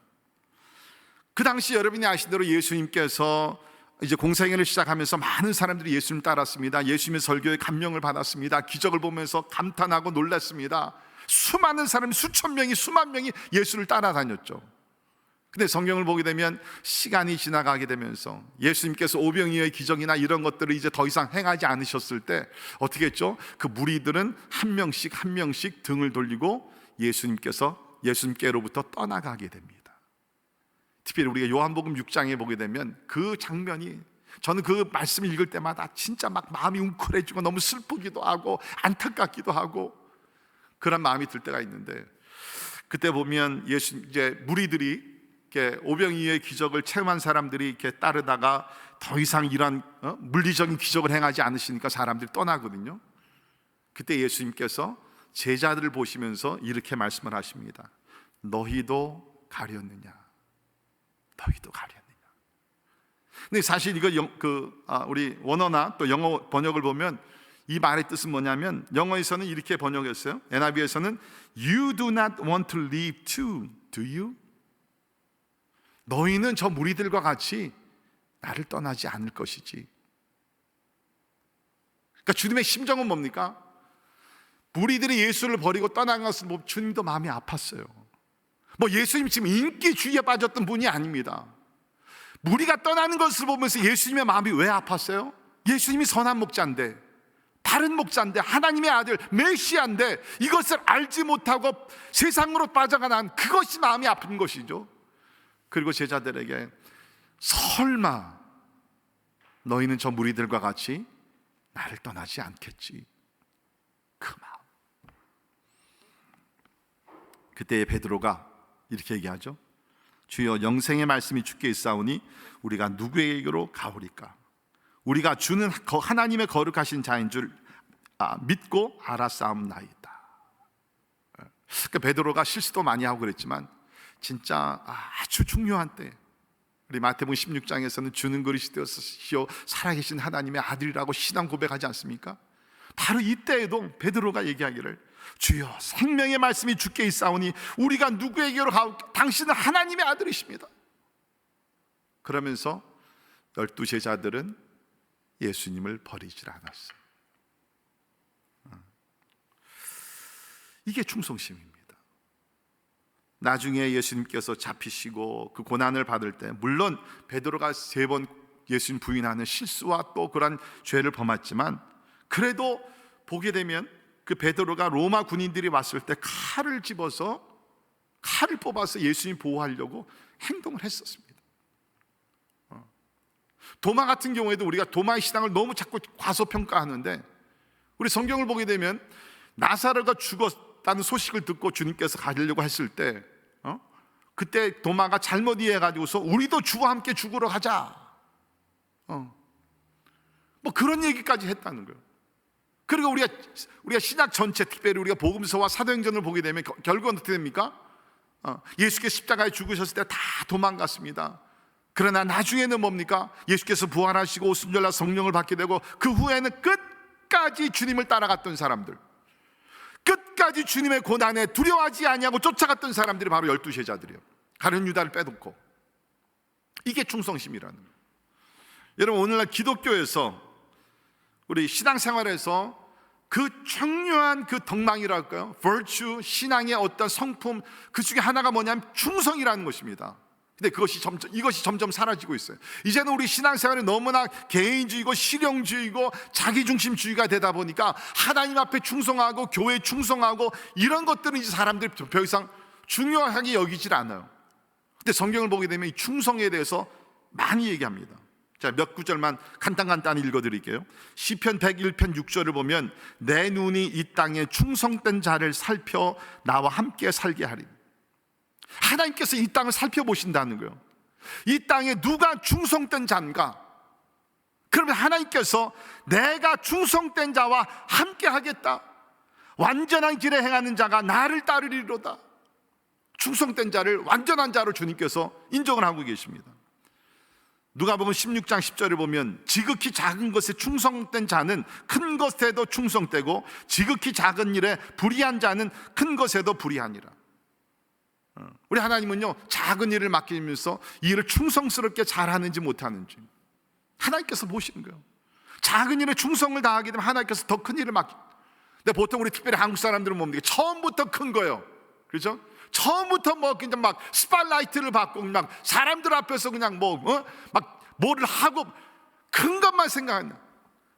그 당시 여러분이 아시는 대로 예수님께서 이제 공생애를 시작하면서 많은 사람들이 예수님 따랐습니다. 예수님의 설교에 감명을 받았습니다. 기적을 보면서 감탄하고 놀랐습니다. 수많은 사람, 수천 명이, 수만 명이 예수를 따라다녔죠. 근데 성경을 보게 되면 시간이 지나가게 되면서 예수님께서 오병이어의 기적이나 이런 것들을 이제 더 이상 행하지 않으셨을 때 어떻게 했죠? 그 무리들은 한 명씩 한 명씩 등을 돌리고 예수님께로부터 떠나가게 됩니다. 특별히 우리가 요한복음 6장에 보게 되면 그 장면이, 저는 그 말씀을 읽을 때마다 진짜 막 마음이 웅크려지고 너무 슬프기도 하고 안타깝기도 하고 그런 마음이 들 때가 있는데, 그때 보면 이제 무리들이 이렇게 오병이어의 기적을 체험한 사람들이 이렇게 따르다가 더 이상 이런 물리적인 기적을 행하지 않으시니까 사람들이 떠나거든요. 그때 예수님께서 제자들을 보시면서 이렇게 말씀을 하십니다. 너희도 가렸느냐? 너희도 가렸느냐? 근데 사실 이거 우리 원어나 또 영어 번역을 보면 이 말의 뜻은 뭐냐면, 영어에서는 이렇게 번역했어요. NIV에서는 You do not want to leave too, do you? 너희는 저 무리들과 같이 나를 떠나지 않을 것이지. 그러니까 주님의 심정은 뭡니까? 무리들이 예수를 버리고 떠난 것을 보면 주님도 마음이 아팠어요. 뭐 예수님 지금 인기주의에 빠졌던 분이 아닙니다. 무리가 떠나는 것을 보면서 예수님의 마음이 왜 아팠어요? 예수님이 선한 목자인데, 바른 목자인데, 하나님의 아들 메시아인데 이것을 알지 못하고 세상으로 빠져가는 그것이 마음이 아픈 것이죠. 그리고 제자들에게 설마 너희는 저 무리들과 같이 나를 떠나지 않겠지, 그 마음. 그때의 베드로가 이렇게 얘기하죠. 주여, 영생의 말씀이 주께 있사오니 우리가 누구에게로 가오리까? 우리가 주는 하나님의 거룩하신 자인 줄 믿고 알았사옵나이다. 그러니까 베드로가 실수도 많이 하고 그랬지만 진짜 아주 중요한 때, 우리 마태복음 16장에서는 주는 그릇이 되었으시오 살아계신 하나님의 아들이라고 신앙 고백하지 않습니까? 바로 이때에도 베드로가 얘기하기를 주여, 생명의 말씀이 주께 있사오니 우리가 누구에게로 가올까? 당신은 하나님의 아들이십니다. 그러면서 12 제자들은 예수님을 버리질 않았어요. 이게 충성심입니다. 나중에 예수님께서 잡히시고 그 고난을 받을 때, 물론 베드로가 3번 예수님 부인하는 실수와 또 그런 죄를 범했지만, 그래도 보게 되면 그 베드로가 로마 군인들이 왔을 때 칼을 뽑아서 예수님 보호하려고 행동을 했었습니다. 도마 같은 경우에도 우리가 도마의 신앙을 너무 자꾸 과소평가하는데, 우리 성경을 보게 되면 나사로가 죽었다는 소식을 듣고 주님께서 가려고 했을 때 그때 도마가 잘못 이해해가지고서 우리도 주와 함께 죽으러 가자, 뭐 그런 얘기까지 했다는 거예요. 그리고 우리가 신약 전체, 특별히 우리가 복음서와 사도행전을 보게 되면 결국은 어떻게 됩니까? 예수께서 십자가에 죽으셨을 때 다 도망갔습니다. 그러나 나중에는 뭡니까? 예수께서 부활하시고 오순절날 성령을 받게 되고 그 후에는 끝까지 주님을 따라갔던 사람들, 끝까지 주님의 고난에 두려워하지 아니하고 쫓아갔던 사람들이 바로 12 제자들이에요. 가룟 유다를 빼놓고. 이게 충성심이라는 거예요. 여러분, 오늘날 기독교에서, 우리 신앙생활에서 그 중요한 그 덕망이랄까요? virtue, 신앙의 어떤 성품, 그 중에 하나가 뭐냐면 충성이라는 것입니다. 근데 이것이 점점 사라지고 있어요. 이제는 우리 신앙생활이 너무나 개인주의고 실용주의고 자기중심주의가 되다 보니까 하나님 앞에 충성하고 교회에 충성하고 이런 것들은 이제 사람들이 더 이상 중요하게 여기질 않아요. 근데 성경을 보게 되면 이 충성에 대해서 많이 얘기합니다. 자, 몇 구절만 간단히 읽어드릴게요. 시편 101편 6절을 보면 내 눈이 이 땅에 충성된 자를 살펴 나와 함께 살게 하리니. 하나님께서 이 땅을 살펴보신다는 거예요. 이 땅에 누가 충성된 자인가? 그러면 하나님께서 내가 충성된 자와 함께 하겠다, 완전한 길에 행하는 자가 나를 따르리로다. 충성된 자를 완전한 자로 주님께서 인정을 하고 계십니다. 누가복음 16장 10절을 보면 지극히 작은 것에 충성된 자는 큰 것에도 충성되고 지극히 작은 일에 불의한 자는 큰 것에도 불의하니라. 우리 하나님은요, 작은 일을 맡기면서 이 일을 충성스럽게 잘하는지 못하는지 하나님께서 보시는 거예요. 작은 일에 충성을 다하게 되면 하나님께서 더 큰 일을 근데 보통 우리 특별히 한국 사람들은 뭡니까? 처음부터 큰 거예요. 그렇죠? 처음부터 뭐 그냥 막 스팟라이트를 받고 막 사람들 앞에서 그냥 막 뭐를 하고 큰 것만 생각하는.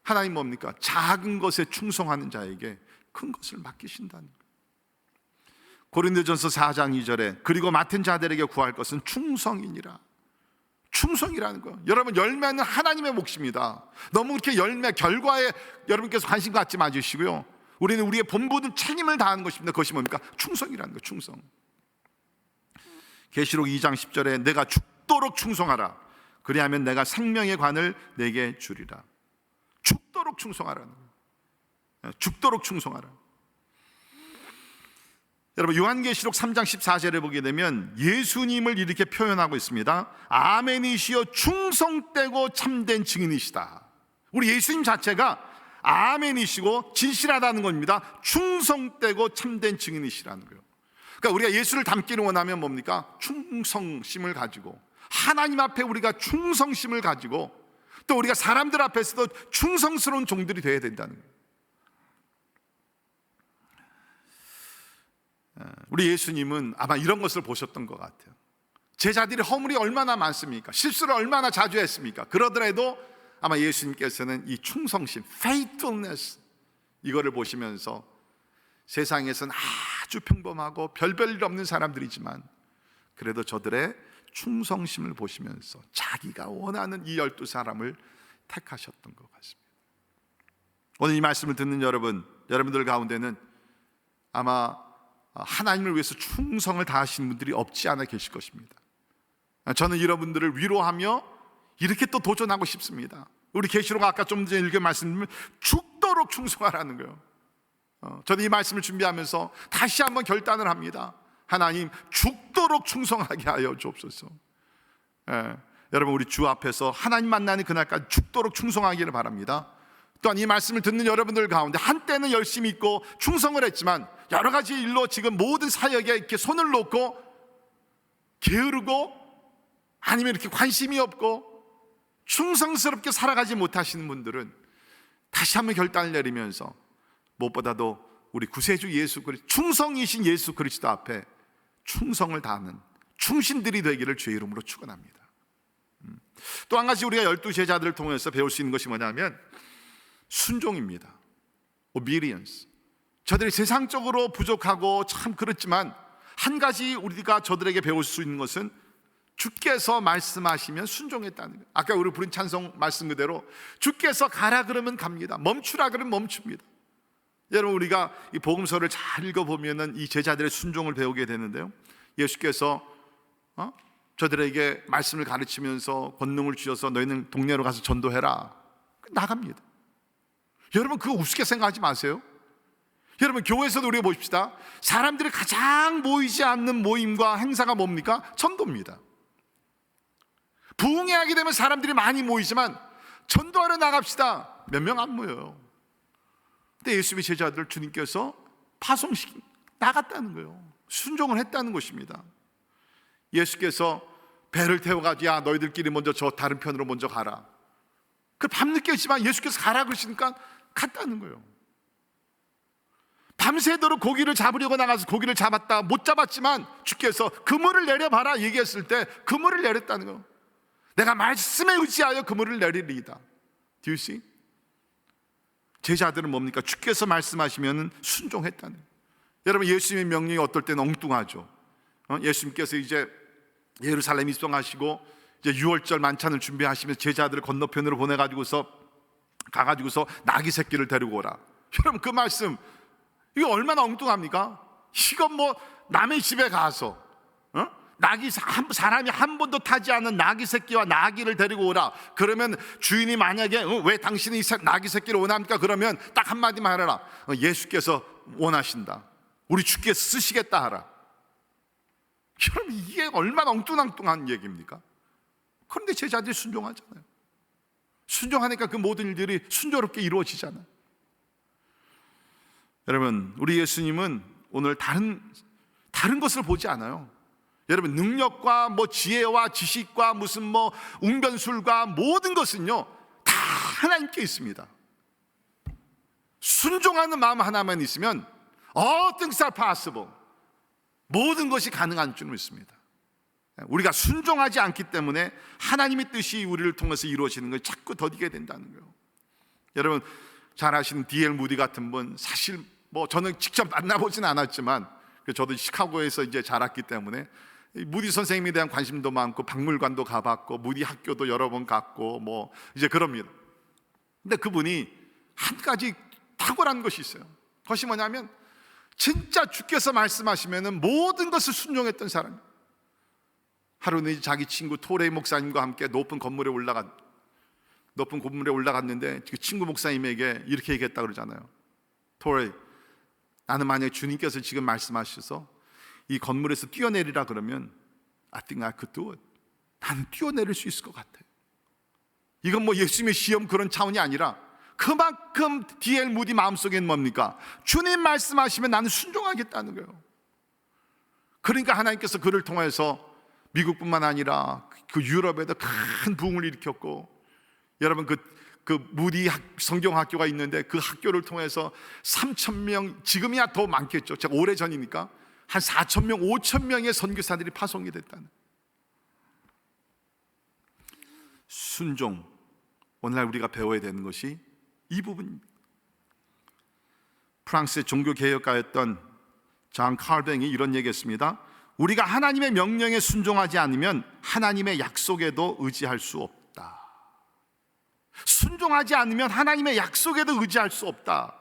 하나님 뭡니까? 작은 것에 충성하는 자에게 큰 것을 맡기신다는 거예요. 고린도전서 4장 2절에 그리고 맡은 자들에게 구할 것은 충성이니라. 충성이라는 거예요. 여러분, 열매는 하나님의 몫입니다. 너무 그렇게 열매 결과에 여러분께서 관심 갖지 마시고요, 우리는 우리의 본분은 책임을 다하는 것입니다. 그것이 뭡니까? 충성이라는 거예요. 충성. 계시록 2장 10절에 내가 죽도록 충성하라. 그리하면 내가 생명의 관을 내게 주리라. 죽도록 충성하라는 거예요. 죽도록 충성하라. 여러분, 요한계시록 3장 14절에 보게 되면 예수님을 이렇게 표현하고 있습니다. 아멘이시여 충성되고 참된 증인이시다. 우리 예수님 자체가 아멘이시고 진실하다는 겁니다. 충성되고 참된 증인이시라는 거예요. 그러니까 우리가 예수를 닮기를 원하면 뭡니까? 충성심을 가지고, 하나님 앞에 우리가 충성심을 가지고, 또 우리가 사람들 앞에서도 충성스러운 종들이 되어야 된다는 거예요. 우리 예수님은 아마 이런 것을 보셨던 것 같아요. 제자들이 허물이 얼마나 많습니까? 실수를 얼마나 자주 했습니까? 그러더라도 아마 예수님께서는 이 충성심, faithfulness, 이거를 보시면서 세상에서는 아주 평범하고 별별 일 없는 사람들이지만 그래도 저들의 충성심을 보시면서 자기가 원하는 이 12사람을 택하셨던 것 같습니다. 오늘 이 말씀을 듣는 여러분들 가운데는 아마 하나님을 위해서 충성을 다하시는 분들이 없지 않아 계실 것입니다. 저는 여러분들을 위로하며 이렇게 또 도전하고 싶습니다. 우리 계시록 아까 좀 전에 읽은 말씀을 죽도록 충성하라는 거예요. 저는 이 말씀을 준비하면서 다시 한번 결단을 합니다. 하나님, 죽도록 충성하게 하여 주옵소서. 여러분, 우리 주 앞에서 하나님 만나는 그날까지 죽도록 충성하기를 바랍니다. 또한 이 말씀을 듣는 여러분들 가운데 한때는 열심히 있고 충성을 했지만 여러 가지 일로 지금 모든 사역에 이렇게 손을 놓고 게으르고 아니면 이렇게 관심이 없고 충성스럽게 살아가지 못하시는 분들은 다시 한번 결단을 내리면서 무엇보다도 우리 구세주 예수 그리스도, 충성이신 예수 그리스도 앞에 충성을 다하는 충신들이 되기를 주의 이름으로 축원합니다. 또 한 가지 우리가 12제자들을 통해서 배울 수 있는 것이 뭐냐면 순종입니다. obedience. 저들이 세상적으로 부족하고 참 그렇지만 한 가지 우리가 저들에게 배울 수 있는 것은 주께서 말씀하시면 순종했다는 거예요. 아까 우리 부른 찬송 말씀 그대로 주께서 가라 그러면 갑니다. 멈추라 그러면 멈춥니다. 여러분, 우리가 이 복음서를 잘 읽어보면 이 제자들의 순종을 배우게 되는데요, 예수께서 저들에게 말씀을 가르치면서 권능을 주셔서 너희는 동네로 가서 전도해라, 나갑니다. 여러분, 그거 우습게 생각하지 마세요. 여러분, 교회에서도 우리가 보십시다. 사람들이 가장 모이지 않는 모임과 행사가 뭡니까? 전도입니다. 부흥회하게 되면 사람들이 많이 모이지만 전도하러 나갑시다, 몇 명 안 모여요. 근데 예수님의 제자들 주님께서 파송시키 나갔다는 거예요. 순종을 했다는 것입니다. 예수께서 배를 태워가지고 야, 너희들끼리 먼저 저 다른 편으로 먼저 가라. 그 밤늦게지만 예수께서 가라 그러시니까 갔다는 거예요. 밤새도록 고기를 잡으려고 나가서 고기를 잡았다 못 잡았지만 주께서 그물을 내려봐라 얘기했을 때 그물을 내렸다는 거예요. 내가 말씀에 의지하여 그물을 내리리이다. Do you see? 제자들은 뭡니까? 주께서 말씀하시면 순종했다는 거예요. 여러분, 예수님의 명령이 어떨 때는 엉뚱하죠. 예수님께서 이제 예루살렘 입성하시고 이제 6월절 만찬을 준비하시면서 제자들을 건너편으로 보내가지고서 나귀 새끼를 데리고 오라. 여러분, 그 말씀 이거 얼마나 엉뚱합니까? 이건 뭐 남의 집에 가서 사람이 한 번도 타지 않은 나귀 새끼와 나귀를 데리고 오라. 그러면 주인이 만약에 왜 당신이 이 나귀 새끼를 원합니까? 그러면 딱 한마디만 하라. 예수께서 원하신다. 우리 주께서 쓰시겠다 하라. 여러분, 이게 얼마나 엉뚱한 얘기입니까? 그런데 제자들이 순종하잖아요. 순종하니까 그 모든 일들이 순조롭게 이루어지잖아요. 여러분, 우리 예수님은 오늘 다른 것을 보지 않아요. 여러분, 능력과 뭐 지혜와 지식과 무슨 뭐 웅변술과 모든 것은요 다 하나님께 있습니다. 순종하는 마음 하나만 있으면 all things are possible, 모든 것이 가능한 줄 믿습니다. 우리가 순종하지 않기 때문에 하나님의 뜻이 우리를 통해서 이루어지는 걸 자꾸 더디게 된다는 거예요. 여러분, 잘 아시는 D.L. 무디 같은 분, 사실 뭐 저는 직접 만나보진 않았지만 저도 시카고에서 이제 자랐기 때문에 무디 선생님에 대한 관심도 많고 박물관도 가봤고 무디 학교도 여러 번 갔고 뭐 이제 그럽니다. 근데 그분이 한 가지 탁월한 것이 있어요. 그것이 뭐냐면 진짜 주께서 말씀하시면은 모든 것을 순종했던 사람. 하루는 자기 친구 토레이 목사님과 함께 높은 건물에 올라갔는데 그 친구 목사님에게 이렇게 얘기했다 그러잖아요. 토레이, 나는 만약에 주님께서 지금 말씀하셔서 이 건물에서 뛰어내리라 그러면 I think I could do it. 나는 뛰어내릴 수 있을 것 같아요. 이건 뭐 예수님의 시험 그런 차원이 아니라 그만큼 D.L. 무디 마음속에는 뭡니까? 주님 말씀하시면 나는 순종하겠다는 거예요. 그러니까 하나님께서 그를 통해서 미국뿐만 아니라 그 유럽에도 큰 부흥을 일으켰고, 여러분 그 무디 성경학교가 있는데 그 학교를 통해서 3,000명, 지금이야 더 많겠죠. 제가 오래전이니까 한 4,000명, 5,000명의 선교사들이 파송이 됐다는. 순종, 오늘날 우리가 배워야 되는 것이 이 부분입니다. 프랑스의 종교개혁가였던 장 칼뱅이 이런 얘기했습니다. 우리가 하나님의 명령에 순종하지 않으면 하나님의 약속에도 의지할 수 없다. 순종하지 않으면 하나님의 약속에도 의지할 수 없다.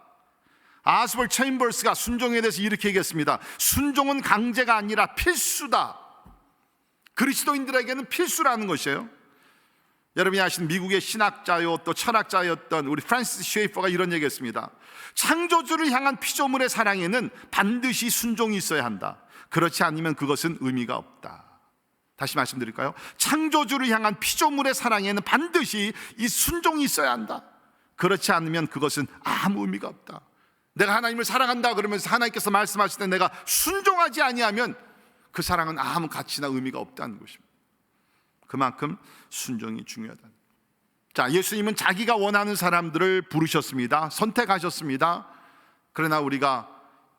아스벌 체인버스가 순종에 대해서 이렇게 얘기했습니다. 순종은 강제가 아니라 필수다. 그리스도인들에게는 필수라는 것이에요. 여러분이 아시는 미국의 신학자요 또 철학자였던 우리 프란시스 쉐이퍼가 이런 얘기했습니다. 창조주를 향한 피조물의 사랑에는 반드시 순종이 있어야 한다. 그렇지 않으면 그것은 의미가 없다. 다시 말씀드릴까요? 창조주를 향한 피조물의 사랑에는 반드시 이 순종이 있어야 한다. 그렇지 않으면 그것은 아무 의미가 없다. 내가 하나님을 사랑한다 그러면서 하나님께서 말씀하실 때 내가 순종하지 아니하면 그 사랑은 아무 가치나 의미가 없다는 것입니다. 그만큼 순종이 중요하다. 자, 예수님은 자기가 원하는 사람들을 부르셨습니다. 선택하셨습니다. 그러나 우리가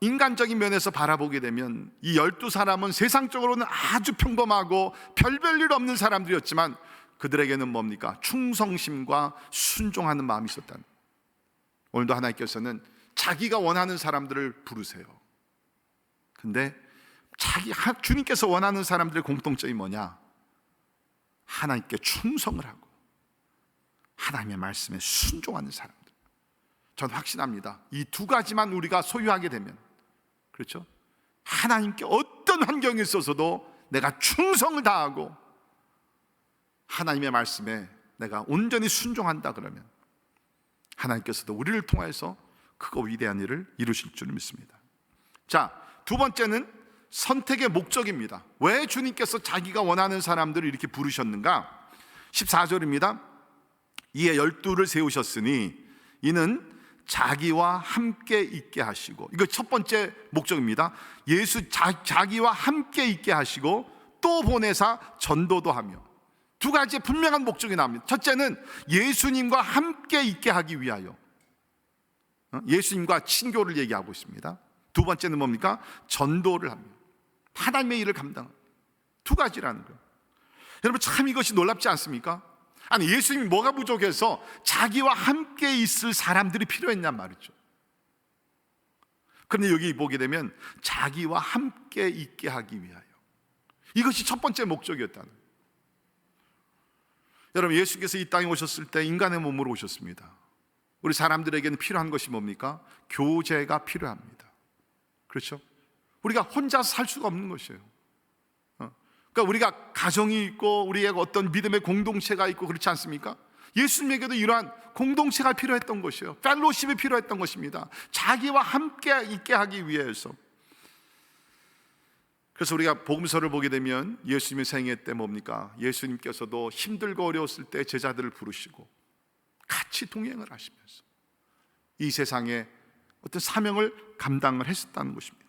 인간적인 면에서 바라보게 되면 이 12사람은 세상적으로는 아주 평범하고 별별 일 없는 사람들이었지만 그들에게는 뭡니까? 충성심과 순종하는 마음이 있었다는. 오늘도 하나님께서는 자기가 원하는 사람들을 부르세요. 근데 주님께서 원하는 사람들의 공통점이 뭐냐? 하나님께 충성을 하고 하나님의 말씀에 순종하는 사람들. 저는 확신합니다. 이 두 가지만 우리가 소유하게 되면, 그렇죠? 하나님께 어떤 환경에 있어서도 내가 충성을 다하고 하나님의 말씀에 내가 온전히 순종한다 그러면 하나님께서도 우리를 통해서 크고 위대한 일을 이루실 줄 믿습니다. 자, 두 번째는 선택의 목적입니다. 왜 주님께서 자기가 원하는 사람들을 이렇게 부르셨는가? 14절입니다. 이에 12를 세우셨으니 이는 자기와 함께 있게 하시고, 이거 첫 번째 목적입니다. 자기와 함께 있게 하시고 또 보내사 전도도 하며. 두 가지의 분명한 목적이 나옵니다. 첫째는 예수님과 함께 있게 하기 위하여, 예수님과 친교를 얘기하고 있습니다. 두 번째는 뭡니까? 전도를 합니다. 하나님의 일을 감당합니다. 두 가지라는 거예요. 여러분, 참 이것이 놀랍지 않습니까? 아니, 예수님이 뭐가 부족해서 자기와 함께 있을 사람들이 필요했냔 말이죠. 그런데 여기 보게 되면 자기와 함께 있게 하기 위하여, 이것이 첫 번째 목적이었다는 거예요. 여러분, 예수께서 이 땅에 오셨을 때 인간의 몸으로 오셨습니다. 우리 사람들에게는 필요한 것이 뭡니까? 교제가 필요합니다. 그렇죠? 우리가 혼자서 살 수가 없는 것이에요. 그러니까 우리가 가정이 있고 우리에게 어떤 믿음의 공동체가 있고 그렇지 않습니까? 예수님에게도 이러한 공동체가 필요했던 것이에요. 펠로십이 필요했던 것입니다. 자기와 함께 있게 하기 위해서. 그래서 우리가 복음서를 보게 되면 예수님의 생애 때 뭡니까? 예수님께서도 힘들고 어려웠을 때 제자들을 부르시고 같이 동행을 하시면서 이 세상에 어떤 사명을 감당을 했었다는 것입니다.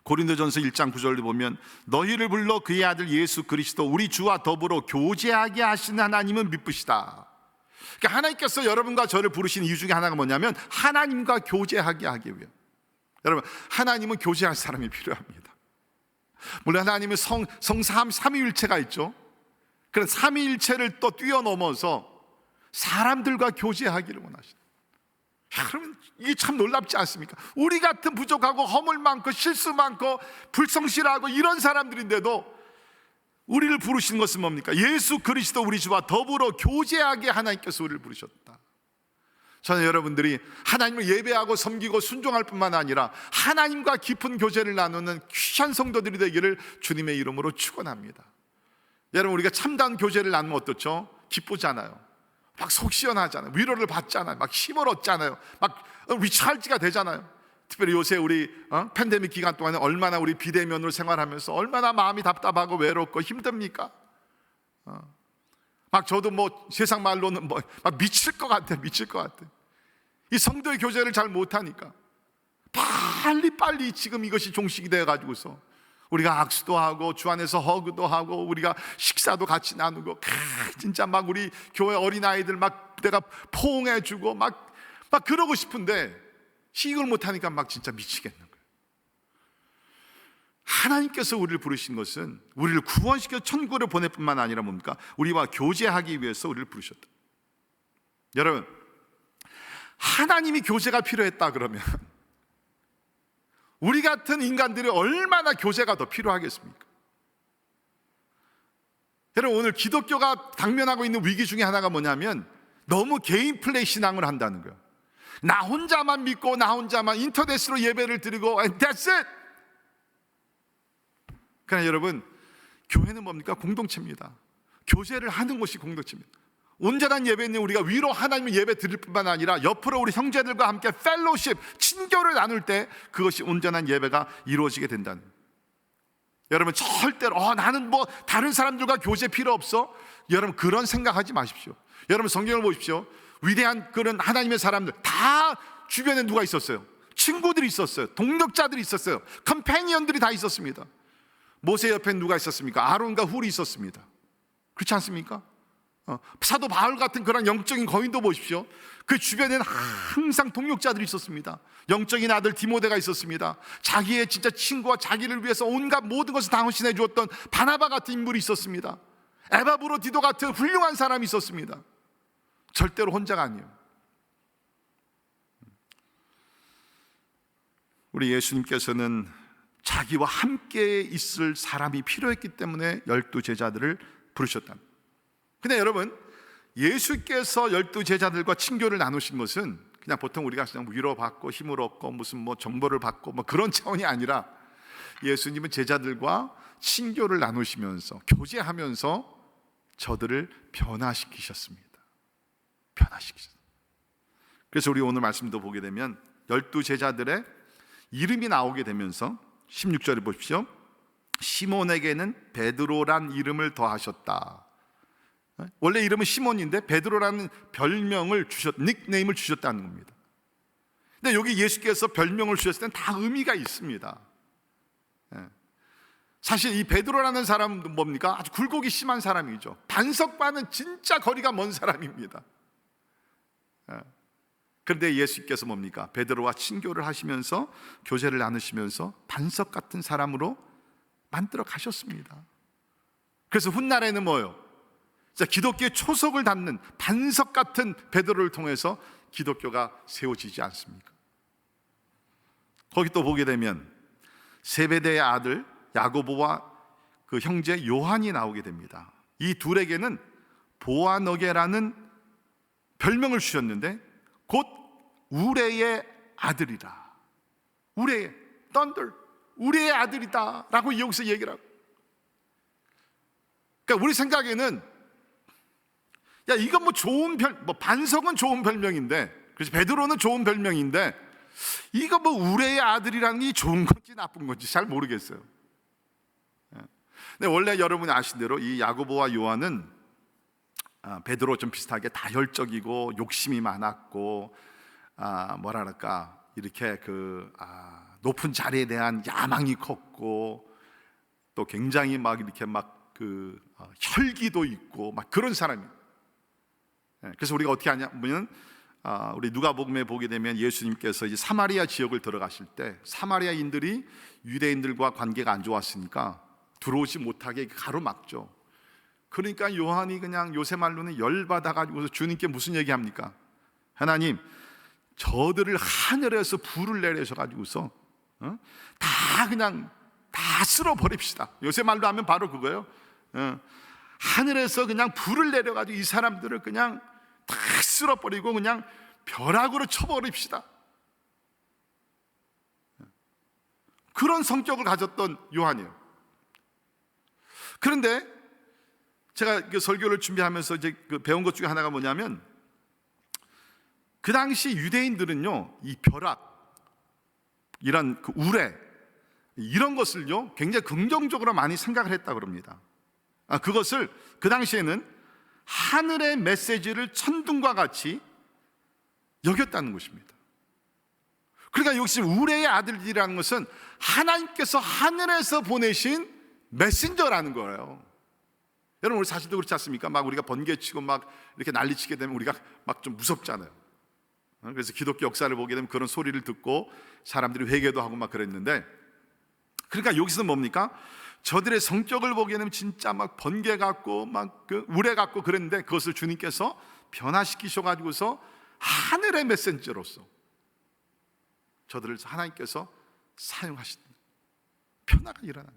고린도전서 1장 9절을 보면 너희를 불러 그의 아들 예수 그리스도 우리 주와 더불어 교제하게 하신 하나님은 미쁘시다. 그러니까 하나님께서 여러분과 저를 부르신 이유 중에 하나가 뭐냐면 하나님과 교제하게 하기 위해. 여러분, 하나님은 교제할 사람이 필요합니다. 물론 하나님은 삼위일체가 있죠. 그런 삼위일체를 또 뛰어넘어서 사람들과 교제하기를 원하시다. 여러분, 이게 참 놀랍지 않습니까? 우리 같은 부족하고 허물 많고 실수 많고 불성실하고 이런 사람들인데도 우리를 부르신 것은 뭡니까? 예수 그리스도 우리 주와 더불어 교제하게 하나님께서 우리를 부르셨다. 저는 여러분들이 하나님을 예배하고 섬기고 순종할 뿐만 아니라 하나님과 깊은 교제를 나누는 귀한 성도들이 되기를 주님의 이름으로 축원합니다. 여러분, 우리가 참다운 교제를 나누면 어떻죠? 기쁘잖아요. 막 속 시원하잖아요. 위로를 받잖아요. 막 힘을 얻잖아요. 막 리차지가 되잖아요. 특별히 요새 우리 팬데믹 기간 동안에 얼마나 우리 비대면으로 생활하면서 얼마나 마음이 답답하고 외롭고 힘듭니까? 막 저도 뭐 세상 말로는 뭐 막 미칠 것 같아. 이 성도의 교제를 잘 못하니까 빨리 지금 이것이 종식이 되어가지고서 우리가 악수도 하고 주 안에서 허그도 하고 우리가 식사도 같이 나누고 진짜 막 우리 교회 어린아이들 막 내가 포옹해주고 막 그러고 싶은데 이걸 못하니까 막 진짜 미치겠는 거예요. 하나님께서 우리를 부르신 것은 우리를 구원시켜 천국으로 보낼 뿐만 아니라 뭡니까? 우리와 교제하기 위해서 우리를 부르셨다. 여러분, 하나님이 교제가 필요했다 그러면 우리 같은 인간들이 얼마나 교제가 더 필요하겠습니까? 여러분, 오늘 기독교가 당면하고 있는 위기 중에 하나가 뭐냐면 너무 개인 플레이 신앙을 한다는 거예요. 나 혼자만 믿고 나 혼자만 인터넷으로 예배를 드리고 and that's it. 그러나 여러분, 교회는 뭡니까? 공동체입니다. 교제를 하는 것이 공동체입니다. 온전한 예배는 우리가 위로 하나님의 예배 드릴 뿐만 아니라 옆으로 우리 형제들과 함께 펠로십, 친교를 나눌 때 그것이 온전한 예배가 이루어지게 된다는 거예요. 여러분, 절대로 나는 뭐 다른 사람들과 교제 필요 없어? 여러분, 그런 생각하지 마십시오. 여러분, 성경을 보십시오. 위대한 그런 하나님의 사람들 다 주변에 누가 있었어요? 친구들이 있었어요. 동력자들이 있었어요. 컴패니언들이 다 있었습니다. 모세 옆에 누가 있었습니까? 아론과 훌이 있었습니다. 그렇지 않습니까? 사도 바울 같은 그런 영적인 거인도 보십시오. 그 주변에는 항상 동력자들이 있었습니다. 영적인 아들 디모데가 있었습니다. 자기의 진짜 친구와 자기를 위해서 온갖 모든 것을 다 헌신해 주었던 바나바 같은 인물이 있었습니다. 에바브로디도 같은 훌륭한 사람이 있었습니다. 절대로 혼자가 아니에요. 우리 예수님께서는 자기와 함께 있을 사람이 필요했기 때문에 12제자들을 부르셨다. 근데 여러분, 예수께서 12제자들과 친교를 나누신 것은 그냥 보통 우리가 그냥 위로받고 힘을 얻고 무슨 뭐 정보를 받고 뭐 그런 차원이 아니라 예수님은 제자들과 친교를 나누시면서 교제하면서 저들을 변화시키셨습니다. 그래서 우리 오늘 말씀도 보게 되면 12제자들의 이름이 나오게 되면서 16절을 보십시오. 시몬에게는 베드로란 이름을 더하셨다. 원래 이름은 시몬인데 베드로라는 별명을 닉네임을 주셨다는 겁니다. 근데 여기 예수께서 별명을 주셨을 때는 다 의미가 있습니다. 사실 이 베드로라는 사람은 뭡니까? 아주 굴곡이 심한 사람이죠. 반석과는 진짜 거리가 먼 사람입니다. 그런데 예수님께서 뭡니까? 베드로와 친교를 하시면서 교제를 나누시면서 반석 같은 사람으로 만들어 가셨습니다. 그래서 훗날에는 뭐예요? 자, 기독교의 초석을 닫는 반석 같은 베드로를 통해서 기독교가 세워지지 않습니까? 거기 또 보게 되면 세베대의 아들 야고보와 그 형제 요한이 나오게 됩니다. 이 둘에게는 보아너게라는 별명을 주셨는데 곧 우레의 아들이라. 우레의 던들, 우레의 아들이다 라고 여기서 얘기를 하고, 그러니까 우리 생각에는 야, 이건 뭐 좋은 반석은 좋은 별명인데, 그래서 베드로는 좋은 별명인데, 이거 뭐 우레의 아들이라는 게 좋은 건지 나쁜 건지 잘 모르겠어요. 근데 원래 여러분이 아신 대로 이 야고보와 요한은 베드로 좀 비슷하게 다혈적이고 욕심이 많았고, 뭐랄까 이렇게 높은 자리에 대한 야망이 컸고, 또 굉장히 막 이렇게 혈기도 있고 막 그런 사람이에요. 그래서 우리가 어떻게 하냐면 우리 누가복음에 보게 되면 예수님께서 이제 사마리아 지역을 들어가실 때 사마리아인들이 유대인들과 관계가 안 좋았으니까 들어오지 못하게 가로막죠. 그러니까 요한이 그냥 요새 말로는 열받아가지고 주님께 무슨 얘기합니까? 하나님, 저들을 하늘에서 불을 내려셔가지고서 다 쓸어버립시다. 요새 말로 하면 바로 그거예요. 하늘에서 그냥 불을 내려가지고 이 사람들을 그냥 다 쓸어버리고 그냥 벼락으로 쳐버립시다. 그런 성격을 가졌던 요한이에요. 그런데 제가 설교를 준비하면서 이제 배운 것 중에 하나가 뭐냐면, 그 당시 유대인들은요, 이 벼락, 이런 우레, 이런 것을요 굉장히 긍정적으로 많이 생각을 했다고 합니다. 그것을 그 당시에는 하늘의 메시지를 천둥과 같이 여겼다는 것입니다. 그러니까 역시 우레의 아들이라는 것은 하나님께서 하늘에서 보내신 메신저라는 거예요. 여러분, 우리 사실도 그렇지 않습니까? 막 우리가 번개치고 막 이렇게 난리치게 되면 우리가 막 좀 무섭잖아요. 그래서 기독교 역사를 보게 되면 그런 소리를 듣고 사람들이 회개도 하고 막 그랬는데, 그러니까 여기서 뭡니까? 저들의 성격을 보게 되면 진짜 막 번개 같고 막 우레 같고 그랬는데, 그것을 주님께서 변화시키셔가지고서 하늘의 메신저로서 저들을 하나님께서 사용하신다. 변화가 일어난다.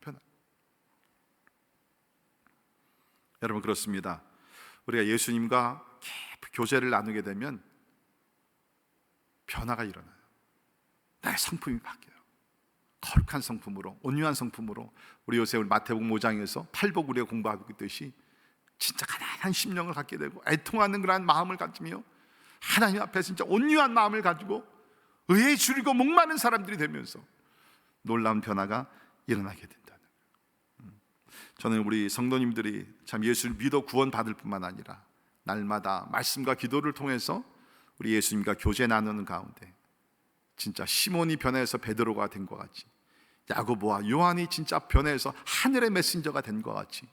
변화. 여러분, 그렇습니다. 우리가 예수님과 깊이 교제를 나누게 되면 변화가 일어나요. 나의 성품이 바뀌어요. 거룩한 성품으로, 온유한 성품으로. 우리 요새 마태복음 5장에서 팔복 우리가 공부하고 있듯이 진짜 가난한 심령을 갖게 되고 애통하는 그러한 마음을 가지며 하나님 앞에 진짜 온유한 마음을 가지고 의에 줄이고 목마른 사람들이 되면서 놀라운 변화가 일어나게 된다는 거예요. 저는 우리 성도님들이 참 예수를 믿어 구원받을 뿐만 아니라 날마다 말씀과 기도를 통해서 우리 예수님과 교제 나누는 가운데 진짜 시몬이 변해서 베드로가 된 것 같이, 야고보와 요한이 진짜 변해서 하늘의 메신저가 된 것 같이,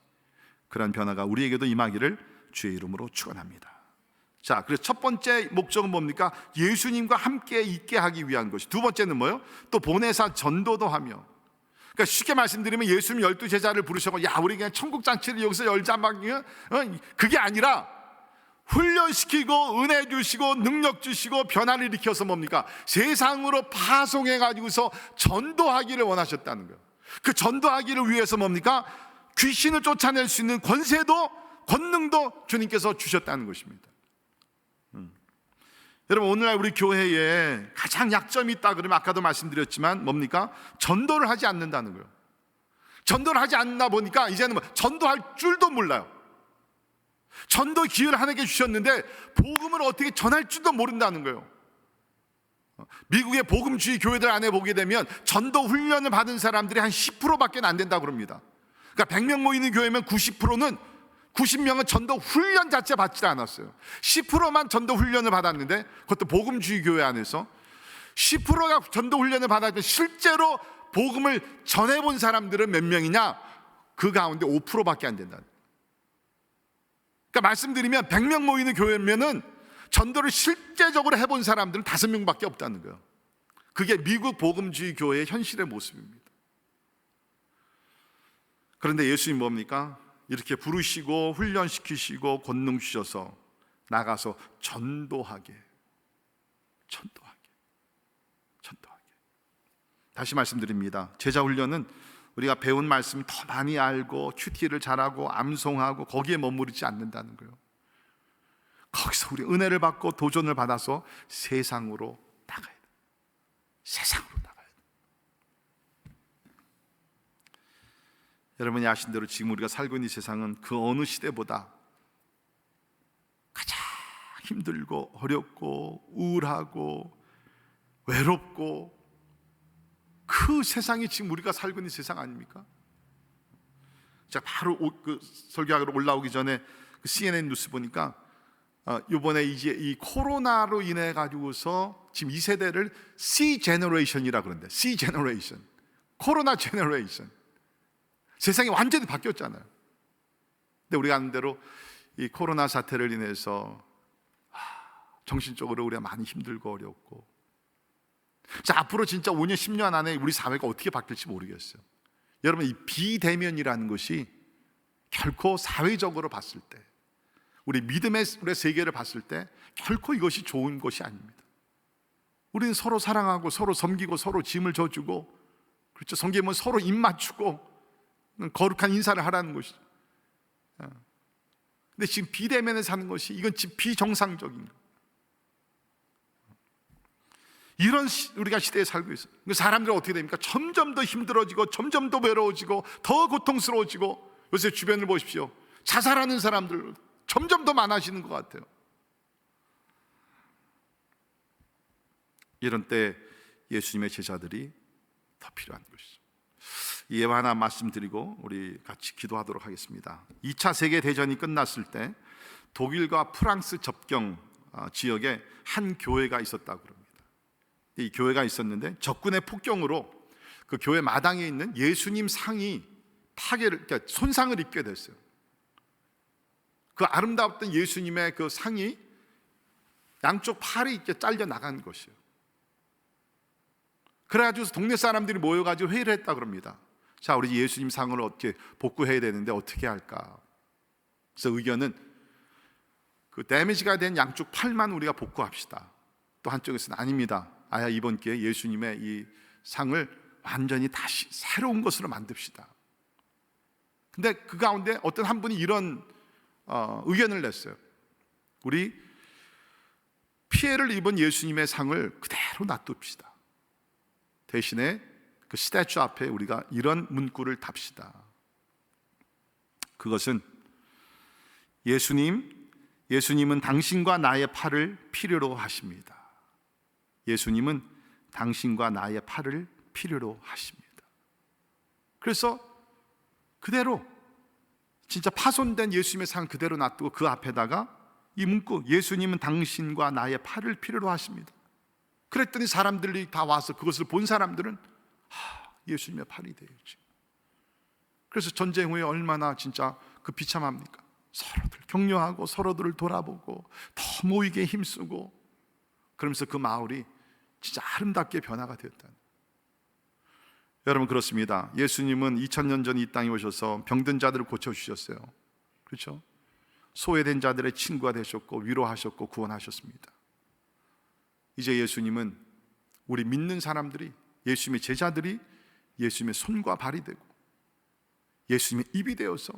그런 변화가 우리에게도 임하기를 주의 이름으로 축원합니다. 자, 그래서 첫 번째 목적은 뭡니까? 예수님과 함께 있게 하기 위한 것이. 두 번째는 뭐예요? 또 보내사 전도도 하며. 그러니까 쉽게 말씀드리면 예수님 12제자를 부르셔서 야, 우리 그냥 천국 잔치를 여기서 열자 막 그게 아니라 훈련시키고 은혜 주시고 능력 주시고 변화를 일으켜서 뭡니까? 세상으로 파송해 가지고서 전도하기를 원하셨다는 거예요. 그 전도하기를 위해서 뭡니까? 귀신을 쫓아낼 수 있는 권세도 권능도 주님께서 주셨다는 것입니다. 여러분, 오늘날 우리 교회에 가장 약점이 있다 그러면 아까도 말씀드렸지만 뭡니까? 전도를 하지 않는다는 거예요. 전도를 하지 않나 보니까 이제는 전도할 줄도 몰라요. 전도 기회를 하나님께 주셨는데 복음을 어떻게 전할 줄도 모른다는 거예요. 미국의 복음주의 교회들 안에 보게 되면 전도 훈련을 받은 사람들이 한 10%밖에 안 된다고 그럽니다. 그러니까 100명 모이는 교회면 90명은 전도 훈련 자체 받지 않았어요. 10%만 전도 훈련을 받았는데, 그것도 복음주의 교회 안에서 10%가 전도 훈련을 받았는데 실제로 복음을 전해본 사람들은 몇 명이냐? 그 가운데 5%밖에 안 된다. 그러니까 말씀드리면 100명 모이는 교회면은 전도를 실제적으로 해본 사람들은 5명밖에 없다는 거예요. 그게 미국 복음주의 교회의 현실의 모습입니다. 그런데 예수님 뭡니까? 이렇게 부르시고 훈련시키시고 권능 주셔서 나가서 전도하게. 다시 말씀드립니다. 제자 훈련은 우리가 배운 말씀 더 많이 알고 큐티를 잘하고 암송하고 거기에 머무르지 않는다는 거예요. 거기서 우리 은혜를 받고 도전을 받아서 세상으로 나가야 돼요. 세상으로 나가야 돼요. 여러분이 아신 대로 지금 우리가 살고 있는 이 세상은 그 어느 시대보다 가장 힘들고 어렵고 우울하고 외롭고 그 세상이 지금 우리가 살고 있는 세상 아닙니까? 제가 바로 그 설교하러 올라오기 전에 그 CNN 뉴스 보니까 이번에 이제 이 코로나로 인해 가지고서 지금 이 세대를 C 제너레이션이라 그러는데, C 제너레이션, 코로나 제너레이션. 세상이 완전히 바뀌었잖아요. 근데 우리가 아는 대로 이 코로나 사태를 인해서 정신적으로 우리가 많이 힘들고 어렵고, 자, 앞으로 진짜 5년, 10년 안에 우리 사회가 어떻게 바뀔지 모르겠어요. 여러분, 이 비대면이라는 것이 결코 사회적으로 봤을 때, 우리 믿음의 우리 세계를 봤을 때 결코 이것이 좋은 것이 아닙니다. 우리는 서로 사랑하고 서로 섬기고 서로 짐을 져주고, 그렇죠? 성경은 서로 입 맞추고 거룩한 인사를 하라는 것이죠. 근데 지금 비대면에 사는 것이, 이건 지금 비정상적인 거예요. 이런 우리가 시대에 살고 있어요. 사람들은 어떻게 됩니까? 점점 더 힘들어지고 점점 더 외로워지고 더 고통스러워지고, 요새 주변을 보십시오. 자살하는 사람들 점점 더 많아지는 것 같아요. 이런 때 예수님의 제자들이 더 필요한 것이죠. 예화 하나 말씀드리고 우리 같이 기도하도록 하겠습니다. 2차 세계대전이 끝났을 때 독일과 프랑스 접경 지역에 한 교회가 있었다고 합니다. 이 교회가 있었는데 적군의 폭격으로 그 교회 마당에 있는 예수님 상이 그러니까 손상을 입게 됐어요. 그 아름다웠던 예수님의 그 상이 양쪽 팔이 이렇게 잘려 나간 것이에요. 그래가지고 동네 사람들이 모여가지고 회의를 했다 그럽니다. 자, 우리 예수님 상을 어떻게 복구해야 되는데 어떻게 할까? 그래서 의견은 그 데미지가 된 양쪽 팔만 우리가 복구합시다. 또 한쪽에서는 아닙니다. 이번 기회에 예수님의 이 상을 완전히 다시 새로운 것으로 만듭시다. 근데 그 가운데 어떤 한 분이 이런 의견을 냈어요. 우리 피해를 입은 예수님의 상을 그대로 놔둡시다. 대신에 그 스태츄 앞에 우리가 이런 문구를 답시다. 그것은 예수님은 당신과 나의 팔을 필요로 하십니다. 예수님은 당신과 나의 팔을 필요로 하십니다. 그래서 그대로 진짜 파손된 예수님의 상 그대로 놔두고 그 앞에다가 이 문구, 예수님은 당신과 나의 팔을 필요로 하십니다. 그랬더니 사람들이 다 와서 그것을 본 사람들은 예수님의 팔이 되었지. 그래서 전쟁 후에 얼마나 진짜 그 비참합니까? 서로들 격려하고 서로들을 돌아보고 더 모이게 힘쓰고, 그러면서 그 마을이 진짜 아름답게 변화가 되었다는. 여러분, 그렇습니다. 예수님은 2000년 전 이 땅에 오셔서 병든 자들을 고쳐주셨어요. 그렇죠? 소외된 자들의 친구가 되셨고 위로하셨고 구원하셨습니다. 이제 예수님은 우리 믿는 사람들이, 예수님의 제자들이 예수님의 손과 발이 되고 예수님의 입이 되어서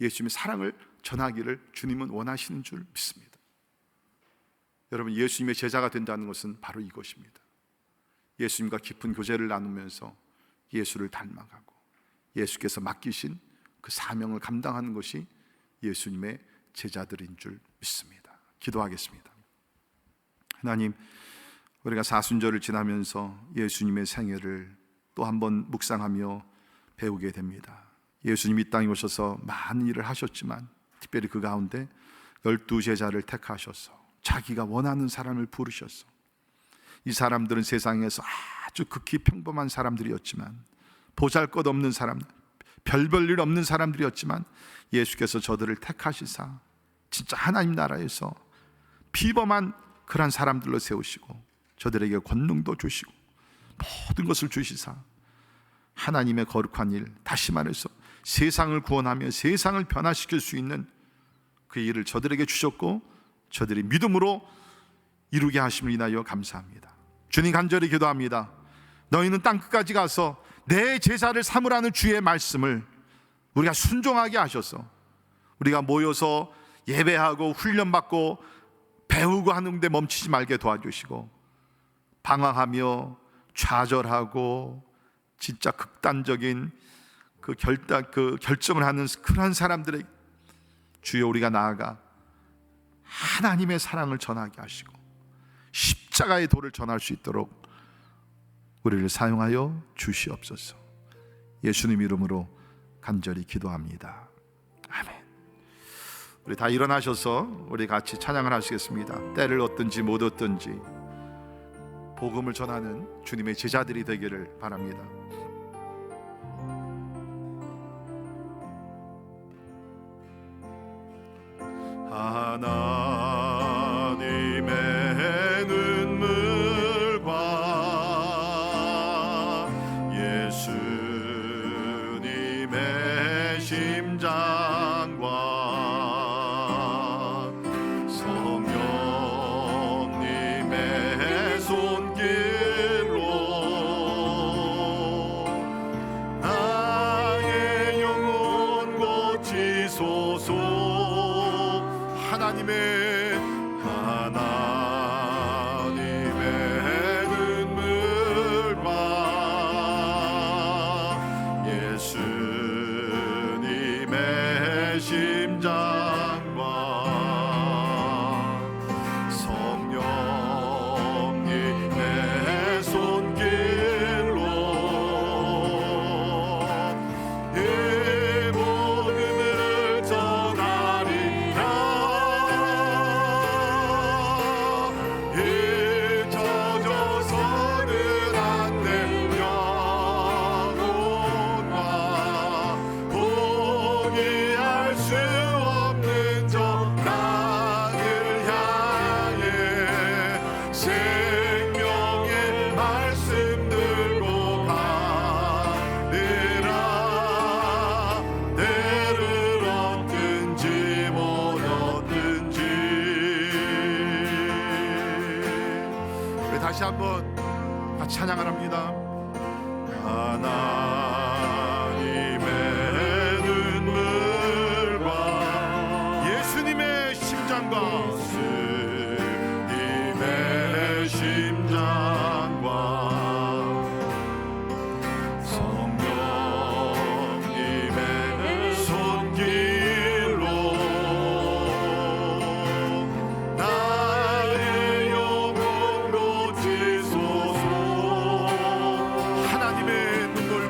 예수님의 사랑을 전하기를 주님은 원하시는 줄 믿습니다. 여러분, 예수님의 제자가 된다는 것은 바로 이것입니다. 예수님과 깊은 교제를 나누면서 예수를 닮아가고 예수께서 맡기신 그 사명을 감당하는 것이 예수님의 제자들인 줄 믿습니다. 기도하겠습니다. 하나님, 우리가 사순절을 지나면서 예수님의 생애를 또 한 번 묵상하며 배우게 됩니다. 예수님이 이 땅에 오셔서 많은 일을 하셨지만 특별히 그 가운데 12제자를 택하셔서 자기가 원하는 사람을 부르셨어. 이 사람들은 세상에서 아주 극히 평범한 사람들이었지만, 보잘것없는 사람, 별 볼 일 없는 사람들이었지만 예수께서 저들을 택하시사 진짜 하나님 나라에서 비범한 그러한 사람들로 세우시고 저들에게 권능도 주시고 모든 것을 주시사 하나님의 거룩한 일, 다시 말해서 세상을 구원하며 세상을 변화시킬 수 있는 그 일을 저들에게 주셨고 저들이 믿음으로 이루게 하심을 인하여 감사합니다. 주님, 간절히 기도합니다. 너희는 땅끝까지 가서 내 제자를 삼으라는 주의 말씀을 우리가 순종하게 하셔서 우리가 모여서 예배하고 훈련받고 배우고 하는 데 멈추지 말게 도와주시고 방황하며 좌절하고 진짜 극단적인 그 결정을 하는 그런 사람들의 주여 우리가 나아가 하나님의 사랑을 전하게 하시고 십자가의 도를 전할 수 있도록 우리를 사용하여 주시옵소서. 예수님 이름으로 간절히 기도합니다. 아멘. 우리 다 일어나셔서 우리 같이 찬양을 하시겠습니다. 때를 얻든지 못 얻든지 복음을 전하는 주님의 제자들이 되기를 바랍니다. 하나님의 눈물과 예수님의 심장과 성령님의 손길로 나의 영혼 고치소서. 하나님의 눈물과 예수님의 심장과 성령님의 손길로 이 복음을 전하리라. 잊혀져서는 안 될 영혼과 포기할 수 없는 저 땅을 향해 생명의 말씀 들고 가리라. 때를 얻든지 못 얻든지. 우리 다시 한번 같이 찬양을 합니다. 하나님의 눈물과 예수님의 심장과 예수님의 심장과 성령님의 손길로 나의 영혼 고치소서. 하나님의 눈물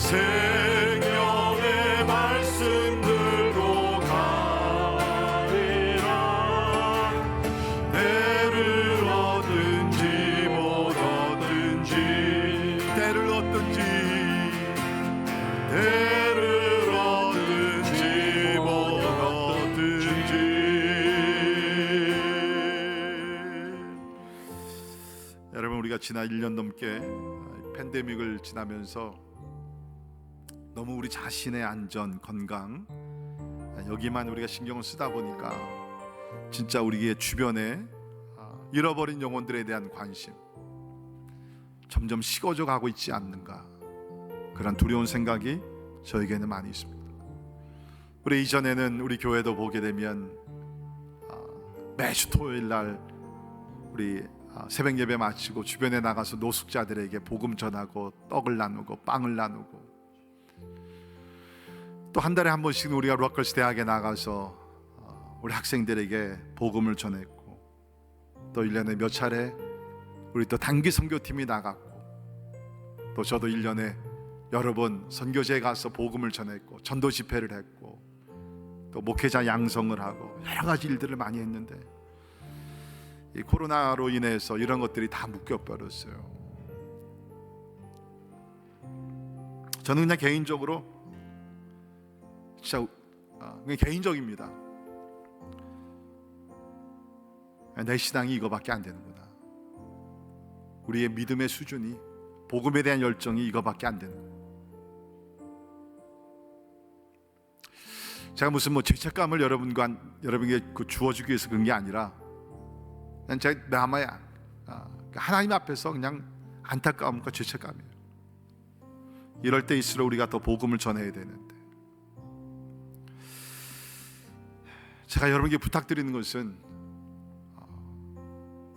생명의 말씀 들고 가리라. 때를 얻든지 못 얻든지, 때를 얻든지 때를 얻든지 못 얻든지. 여러분, 우리가 지난 1년 넘게 팬데믹을 지나면서 너무 우리 자신의 안전, 건강 여기만 우리가 신경을 쓰다 보니까 진짜 우리의 주변에 잃어버린 영혼들에 대한 관심 점점 식어져 가고 있지 않는가, 그런 두려운 생각이 저에게는 많이 있습니다. 우리 이전에는 우리 교회도 보게 되면 매주 토요일 날 우리 새벽 예배 마치고 주변에 나가서 노숙자들에게 복음 전하고 떡을 나누고 빵을 나누고, 또 한 달에 한 번씩 우리가 로컬스 대학에 나가서 우리 학생들에게 복음을 전했고, 또 1년에 몇 차례 우리 또 단기 선교팀이 나갔고, 또 저도 1년에 여러 번 선교제에 가서 복음을 전했고, 전도 집회를 했고, 또 목회자 양성을 하고 여러 가지 일들을 많이 했는데, 이 코로나로 인해서 이런 것들이 다 묶여버렸어요. 저는 그냥 개인적으로, 진짜 그냥 개인적입니다. 내 신앙이 이거밖에 안 되는구나. 우리의 믿음의 수준이, 복음에 대한 열정이 이거밖에 안 되는 거예요. 제가 무슨 죄책감을 여러분에게 주어주기 위해서 그런 게 아니라, 그냥 제 마음이야. 하나님 앞에서 그냥 안타까움과 죄책감이에요. 이럴 때일수록 우리가 더 복음을 전해야 되는데, 제가 여러분에게 부탁드리는 것은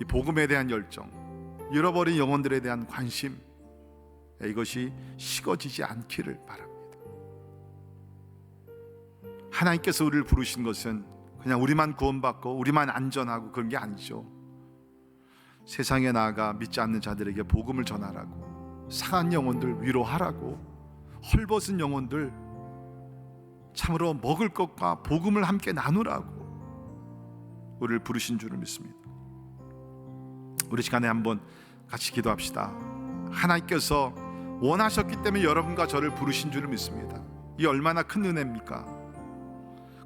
이 복음에 대한 열정, 잃어버린 영혼들에 대한 관심, 이것이 식어지지 않기를 바랍니다. 하나님께서 우리를 부르신 것은 그냥 우리만 구원받고 우리만 안전하고 그런 게 아니죠. 세상에 나아가 믿지 않는 자들에게 복음을 전하라고, 상한 영혼들 위로하라고, 헐벗은 영혼들 참으로 먹을 것과 복음을 함께 나누라고 우리를 부르신 줄을 믿습니다. 우리 시간에 한번 같이 기도합시다. 하나님께서 원하셨기 때문에 여러분과 저를 부르신 줄을 믿습니다. 이 얼마나 큰 은혜입니까?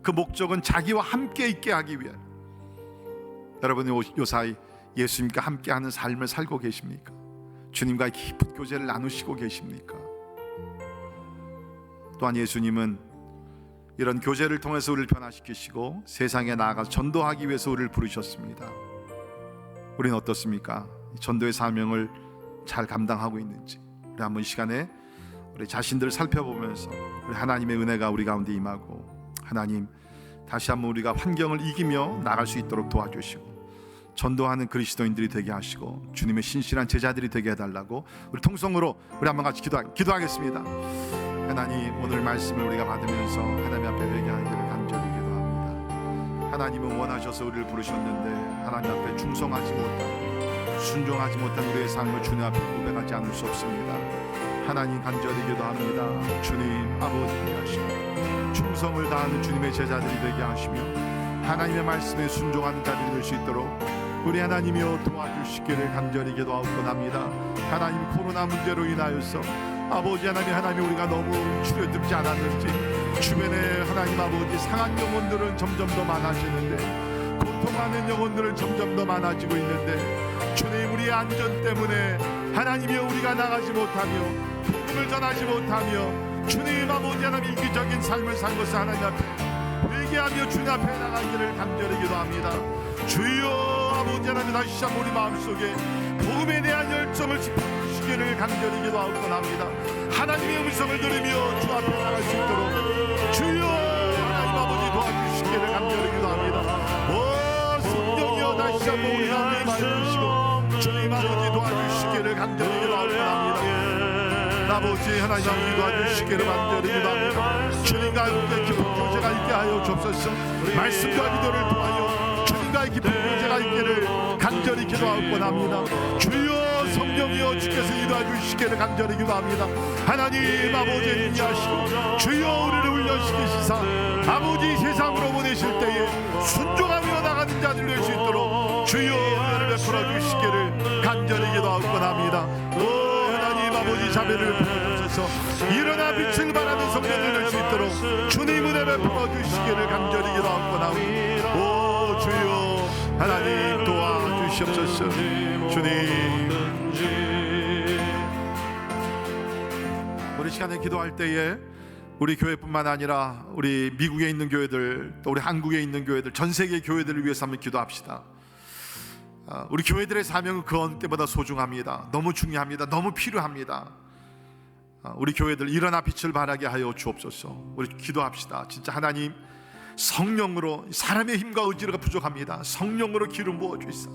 그 목적은 자기와 함께 있게 하기 위해. 여러분이 요사이 예수님과 함께하는 삶을 살고 계십니까? 주님과의 깊은 교제를 나누시고 계십니까? 또한 예수님은 이런 교제를 통해서 우리를 변화시키시고 세상에 나아가서 전도하기 위해서 우리를 부르셨습니다. 우리는 어떻습니까? 전도의 사명을 잘 감당하고 있는지 우리 한번 이 시간에 우리 자신들을 살펴보면서 우리 하나님의 은혜가 우리 가운데 임하고, 하나님 다시 한번 우리가 환경을 이기며 나갈 수 있도록 도와주시고, 전도하는 그리스도인들이 되게 하시고 주님의 신실한 제자들이 되게 해달라고 우리 통성으로 우리 한번 같이 기도하겠습니다. 하나님, 오늘 말씀을 우리가 받으면서 하나님 앞에 회개하기를 간절히 기도합니다. 하나님은 원하셔서 우리를 부르셨는데 하나님 앞에 충성하지 못하고 순종하지 못한 우리의 삶을 주님 앞에 고백하지 않을 수 없습니다. 하나님, 간절히 기도합니다. 주님 아버지 하시고 충성을 다하는 주님의 제자들이 되게 하시며 하나님의 말씀에 순종하는 자들이 될 수 있도록 우리 하나님이여 도와주시기를 간절히 기도하고 합니다. 하나님, 코로나 문제로 인하여서 아버지 하나님 우리가 너무 줄여들지 않았는지 주변에 하나님 아버지 상한 영혼들은 점점 더 많아지는데, 고통하는 영혼들은 점점 더 많아지고 있는데, 주님 우리의 안전 때문에 하나님이여 우리가 나가지 못하며 복음을 전하지 못하며 주님 아버지 하나님 이기적인 삶을 산 것을 하나님 앞에 회개하며 주님 앞에 나가기를 간절히 기도합니다. 주여 아버지 하나님, 다시 한번 우리 마음속에 복음에 대한 열정을 짚어주시기를 간절히 기도하고 합니다. 하나님의 음성을 들으며 주 앞에 나갈 수 있도록 주여 하나님 아버지 도와주시기를 간절히 기도합니다. 성령이여 다시 한번 우리 가운데 임하시고 주님 아버지 도와주시기를 간절히 기도하고 합니다. 아버지 하나님 아버지 도와주시기를 간절히 기도합니다. 주님과 함께 깊은 교제가 있게 하여 주옵소서. 말씀과 기도를 통하여 주님과의 깊은 교제가 있기를 간절히 기도하고 합니다. 주여 성령이여 하여 주께서 일하여 주시기를 간절히 기도합니다. 하나님 아버지 인하시고 주여 우리를 훈련시키시사 아버지 세상으로 보내실 때에 순종하며 나가는 자들 될 수 있도록 주여 은혜를 베풀어 주시기를 간절히 기도하고 합니다. 하나님 아버지 자매를 베풀어주셔서 일어나 빛을 발하는 성도들 될 수 있도록 주님 은혜 베풀어 주시기를 간절히 기도하고 나옵니다. 오 주여 하나님 도와주시옵소서. 주님 우리 시간에 기도할 때에 우리 교회뿐만 아니라 우리 미국에 있는 교회들 또 우리 한국에 있는 교회들 전 세계 교회들을 위해서 한번 기도합시다. 우리 교회들의 사명은 그 어느 때보다 소중합니다. 너무 중요합니다. 너무 필요합니다. 우리 교회들 일어나 빛을 발하게 하여 주옵소서. 우리 기도합시다. 진짜 하나님 성령으로 사람의 힘과 의지가 부족합니다. 성령으로 기름 부어 주시사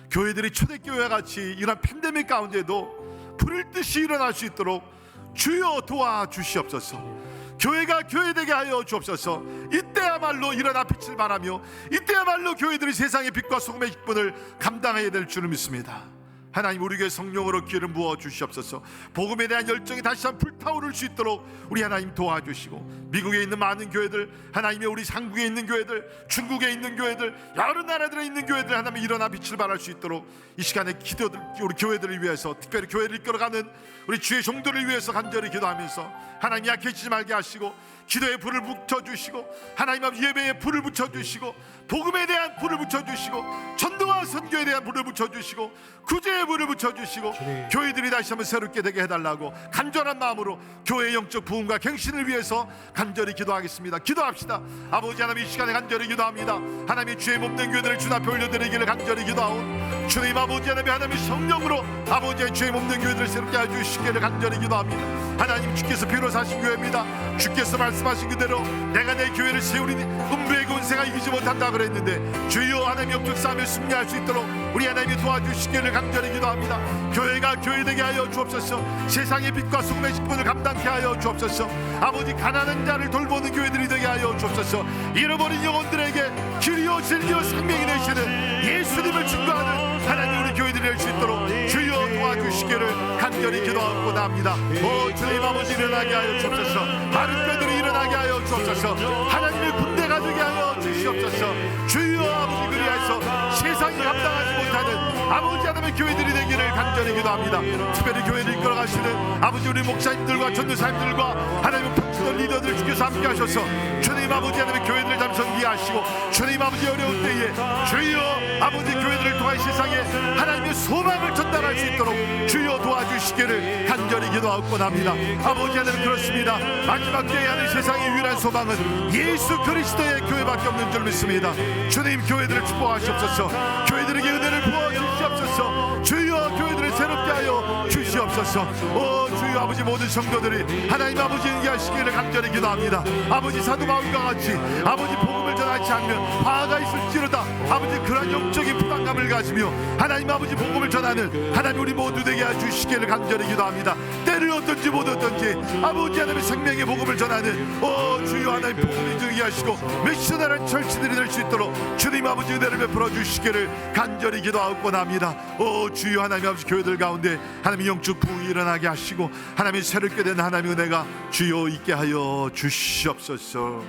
교회들이 초대교회 같이 이런 팬데믹 가운데도 불을 듯이 일어날 수 있도록 주여 도와주시옵소서. 교회가 교회되게 하여 주옵소서. 이때야말로 일어나 빛을 발하며 이때야말로 교회들이 세상의 빛과 소금의 직분을 감당해야 될 줄을 믿습니다. 하나님 우리 교회 성령으로 기름 부어 주시옵소서. 복음에 대한 열정이 다시 한번 불타오를 수 있도록 우리 하나님 도와주시고 미국에 있는 많은 교회들 하나님의 우리 한국에 있는 교회들 중국에 있는 교회들 여러 나라들에 있는 교회들 하나님 일어나 빛을 발할 수 있도록 이 시간에 기도들 우리 교회들을 위해서 특별히 교회를 이끌어가는 우리 주의 종들을 위해서 간절히 기도하면서 하나님 약해지지 말게 하시고 기도에 불을 붙여주시고 하나님 앞 예배에 불을 붙여주시고 복음에 대한 불을 붙여주시고 전도와 선교에 대한 불을 붙여주시고 구제에 불을 붙여주시고 교회들이 다시 한번 새롭게 되게 해달라고 간절한 마음으로 교회의 영적 부흥과 갱신을 위해서 간절히 기도하겠습니다. 기도합시다. 아버지 하나님 이 시간에 간절히 기도합니다. 하나님이 주의 몸된 교회들을 주 앞에 올려드리기를 간절히 기도하오. 주님 아버지 하나님 성령으로 아버지의 주의 몸된 교회들을 새롭게 해주시기를 간절히 기도합니다. 하나님 주께서 비로소 하신 교회입니다. 주께서 말씀하신 그대로 내가 내 교회를 세우리니 음부의 권세가 이기지 못한다 그랬는데 주여 하나님 영적 싸움에 승리할 수 있도록 우리 하나님이 도와주시기를 간절히 기도합니다. 교회가 교회되게 하여 주옵소서. 세상의 빛과 소금의 직분을 감당케 하여 주옵소서. 아버지 가난한 자를 돌보는 교회들이 되게 하여 주옵소서. 잃어버린 영혼들에게 길이요 진리요 생명이 되시는 예수님을 증거하는 하나님 우리 교회들이 될 수 있도록 주여 도와주시기를 간절히 기도하고 나옵니다. 오 주님 아버지 일어나게 하여 주옵소서. 마른 뼈들이 일어나게 하여 주옵소서. 하나님의 군대가 되게 하여 주시옵소서. 주여 아버지 그리하여서 세상이 감당하지 못하는 아버지 하나님의 교회들이 되기를 간절히 기도합니다. 특별히 교회를 이끌어가시는 아버지 우리 목사님들과 전도사님들과 하나님의 평신도 리더들 주께서 함께 하셔서 주님 아버지 하나님의 교회들을 잠성기하시고 주님 아버지 어려운 때에 주여 아버지 교회들을 통해 세상에 하나님의 소망을 전달할 수 있도록 주여 도와주시기를 간절히 기도하고 합니다. 아버지 하나님 그렇습니다. 마지막 때에 하는 세상의 유일한 소망은 예수 그리스도의 교회밖에 없는 줄 믿습니다. 주님 교회들을 축복하시옵소서. 교회들에게 은혜를 부어주시옵소서. 주여 교회들을 새롭게 하여 주시옵소서. 오 주여 아버지 모든 성도들이 하나님 아버지 얘기하시기를 간절히 기도합니다. 아버지 사도 바울과 같이 아버지 복음을 전하지 않으면 화가 있을지로다 아버지 그런 영적인 부담감을 가지며 하나님 아버지 복음을 전하는 하나님 우리 모두 되게 해주시기를 간절히 기도합니다. 때를 얻든지 못 얻든지 아버지 하나님의 생명의 복음을 전하는 오 주여 하나님 복음을 인정하게 하시고 미션하는 철치들이 될 수 있도록 주님 아버지 은혜를 베풀어 주시기를 간절히 기도하고 합니다. 오 주여 하나님 아버지 교회들 가운데 하나님의 영적 부흥이 일어나게 하시고 하나님의 새롭게 된 하나님의 은혜가 주여 있게 하여 주시옵소서.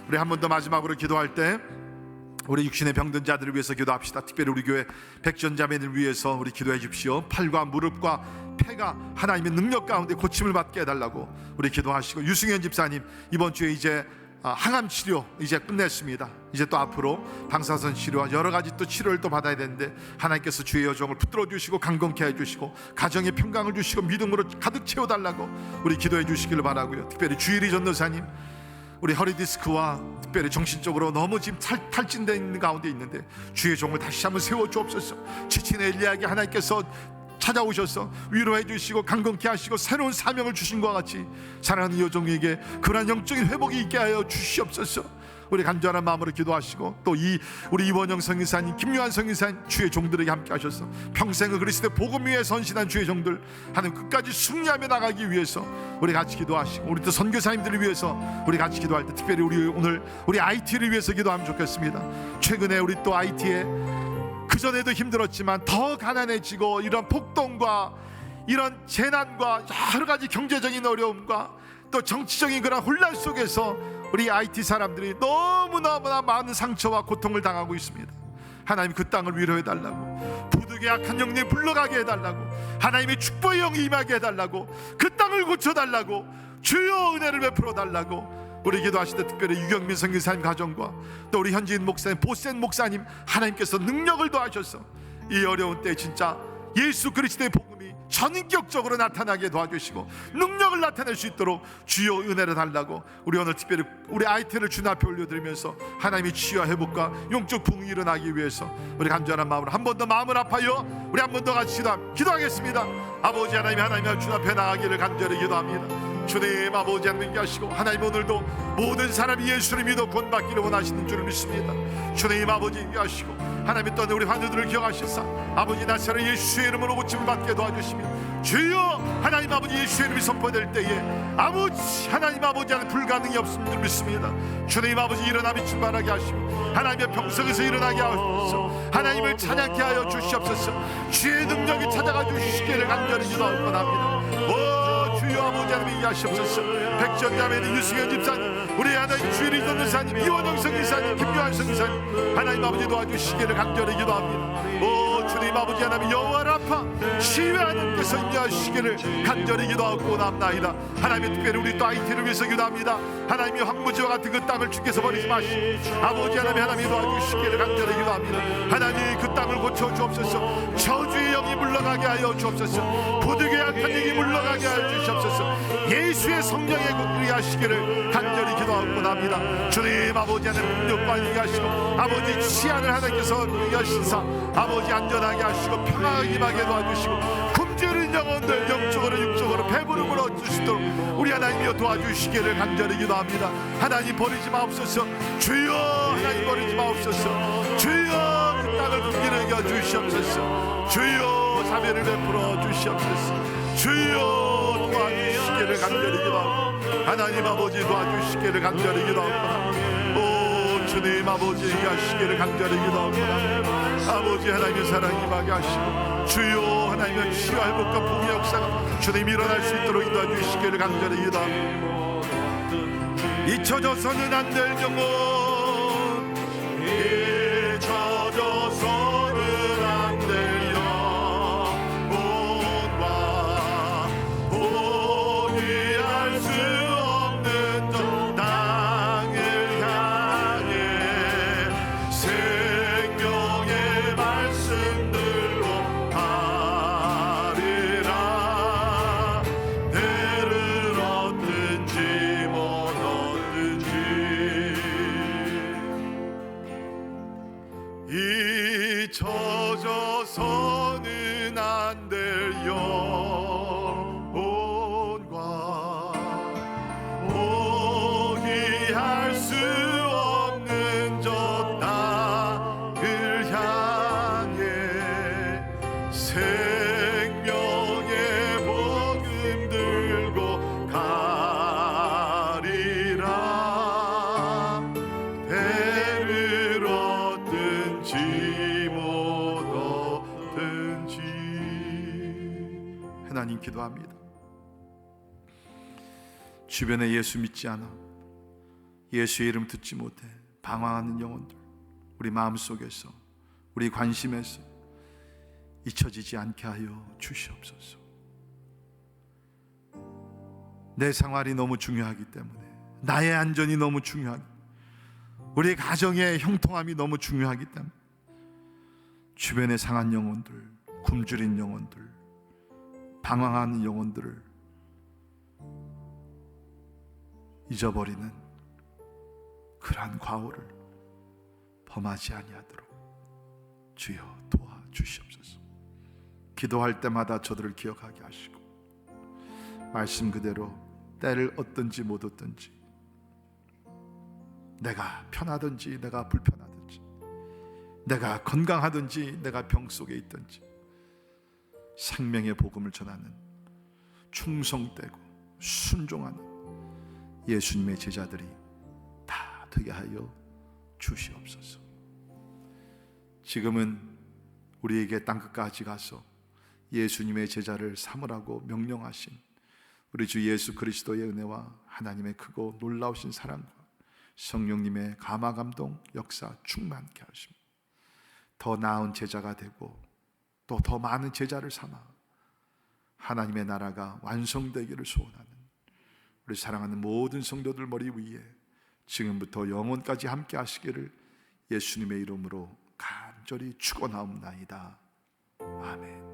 우리 한 번 더 마지막으로 기도할 때 우리 육신의 병든 자들을 위해서 기도합시다. 특별히 우리 교회 백전자매를 위해서 우리 기도해 주십시오. 팔과 무릎과 폐가 하나님의 능력 가운데 고침을 받게 해달라고 우리 기도하시고 유승현 집사님 이번 주에 이제 항암 치료 이제 끝냈습니다. 이제 또 앞으로 방사선 치료와 여러 가지 또 치료를 또 받아야 되는데 하나님께서 주의 여정을 붙들어 주시고 강건케 해주시고 가정의 평강을 주시고 믿음으로 가득 채워달라고 우리 기도해 주시기를 바라고요. 특별히 주일이 전도사님 우리 허리 디스크와 특별히 정신적으로 너무 지금 탈진되어 있는 가운데 있는데 주의 종을 다시 한번 세워 주옵소서. 지친 엘리야에게 하나님께서 찾아오셔서 위로해 주시고 강건케 하시고 새로운 사명을 주신 것과 같이 사랑하는 여종에게 그러한 영적인 회복이 있게 하여 주시옵소서. 우리 간절한 마음으로 기도하시고 또 우리 이원영 성인사님 김요한 성인사님 주의 종들에게 함께 하셔서 평생을 그리스도의 복음 위에 선신한 주의 종들 하나님 끝까지 승리하며 나가기 위해서 우리 같이 기도하시고 우리 또 선교사님들을 위해서 우리 같이 기도할 때 특별히 우리 오늘 우리 IT를 위해서 기도하면 좋겠습니다. 최근에 우리 또 IT에 그전에도 힘들었지만 더 가난해지고, 이런 폭동과 이런 재난과 여러 가지 경제적인 어려움과 또 정치적인 그런 혼란 속에서 우리 IT 사람들이 너무너무나 많은 상처와 고통을 당하고 있습니다. 하나님, 그 땅을 위로해달라고, 부득이 악한 영이 물러가게 해달라고, 하나님의 축복의 영이 임하게 해달라고, 그 땅을 고쳐달라고, 주여 은혜를 베풀어달라고 우리 기도하실 때 특별히 유경민 선교사님 가정과 또 우리 현지인 목사님, 보센 목사님, 하나님께서 능력을 더하셔서 이 어려운 때 진짜 예수 그리스도의 복음이 전격적으로 나타나게 도와주시고 능력을 나타낼 수 있도록 주여 은혜를 달라고, 우리 오늘 특별히 우리 아이템을 주님 앞에 올려드리면서 하나님의 치유와 회복과 영적 부흥이 일어나기 위해서 우리 간절한 마음으로 한 번 더 마음을 아파요 우리 한 번 더 같이 기도하겠습니다. 아버지 하나님 주님 앞에 나가기를 간절히 기도합니다. 주님 아버지 하나님 하시고, 하나님 오늘도 모든 사람이 예수를 믿어 구원받기를 원하시는 줄을 믿습니다. 주님 아버지 하시고, 하나님 또한 우리 환우들을 기억하시사 아버지 나사렛 예수의 이름으로 고침을 받게 도와주시며, 주여 하나님 아버지 예수의 이름이 선포될 때에 아버지 하나님 아버지 하나님 불가능이 없음을 줄 믿습니다. 주님 아버지 일어나 빛을 발하게 하시고, 하나님의 평석에서 일어나게 하옵소서. 하나님을 찬양케 하여 주시옵소서. 주의 능력이 찾아가 주시기를 간절히 기도할 뻔합니다. 주여 아버지 하나님 이해하시옵소서. 백전야매는 유승현 집사님, 우리 하나님 주일이 있는 사님, 이원영 성기사님, 김요한 성기사님, 하나님 아버지 도와주시기를 간절히 기도합니다. 주님 아버지 하나님 여호와 라파 시외 하나님께서 임하시기를 간절히 기도하고 남나이다. 하나님 특별히 우리 또 IT를 위해서 기도합니다. 하나님이 황무지와 같은 그 땅을 주께서 버리지 마시고 아버지 하나님 도와주시기를 간절히 기도합니다. 하나님 그 땅을 고쳐 주옵소서. 저주의 영이 물러가게 하여 주옵소서. 부득이 악한 영이 물러가게 하여 주시옵소서. 예수의 성령의 군들이 하시기를 간절히 기도하고 납니다. 주님 아버지 하나님 능력과 이하시고 아버지 치안을 하나님께서 이하신사 아버지 안전하게 하시고 평화하게 임하게 도와주시고, 굶주린 영혼들 영적으로 육적으로 배부름을 얻으시도록 우리 하나님이여 도와주시기를 간절히 기도합니다. 하나님 버리지 마옵소서. 주여 하나님 버리지 마옵소서. 주여 그 땅을 긍휼히 여겨 주시옵소서. 주여 사면을 베풀어 주시옵소서. 주여 도와주시기를 간절히 기도하고, 하나님 아버지 도와주시기를 간절히 기도하고, 주님 아버지 하시기를 간절히 기도하고, 아버지 하나님의 사랑이 임하게 하시고, 주여 하나님의 치유와 회복과 부흥의 역사가 주님 일어날 수 있도록 인도해 주시기를 간절히 기도하고, 잊혀져서는 안 될 영혼, 잊혀져서는 안 될 영혼과 포기할 수 없는 저 땅을 향해 생명의 말씀들로 가리라. 내를 얻든지 못 얻든지 잊혀져서는 안 될 영혼과 포기할 수 없는 저 땅을 향해 생명의 복음 들고 가리라. 대를 얻든지 못 얻든지. 하나님 기도합니다. 주변에 예수 믿지 않아 예수의 이름 듣지 못해 방황하는 영혼들, 우리 마음속에서 우리 관심에서 잊혀지지 않게 하여 주시옵소서. 내 생활이 너무 중요하기 때문에, 나의 안전이 너무 중요하기, 우리 가정의 형통함이 너무 중요하기 때문에 주변의 상한 영혼들, 굶주린 영혼들, 방황하는 영혼들을 잊어버리는 그러한 과오를 범하지 아니하도록 주여 도와주시옵소서. 기도할 때마다 저들을 기억하게 하시고, 말씀 그대로 때를 얻든지 못 얻든지, 내가 편하든지 내가 불편하든지, 내가 건강하든지 내가 병 속에 있든지 생명의 복음을 전하는 충성되고 순종하는 예수님의 제자들이 다 되게 하여 주시옵소서. 지금은 우리에게 땅끝까지 가서 예수님의 제자를 삼으라고 명령하신 우리 주 예수 그리스도의 은혜와 하나님의 크고 놀라우신 사랑과 성령님의 감화 감동 역사 충만케 하십니다. 더 나은 제자가 되고 또 더 많은 제자를 삼아 하나님의 나라가 완성되기를 소원하는 우리 사랑하는 모든 성도들 머리 위에 지금부터 영원까지 함께 하시기를 예수님의 이름으로 간절히 축원하옵나이다. 아멘.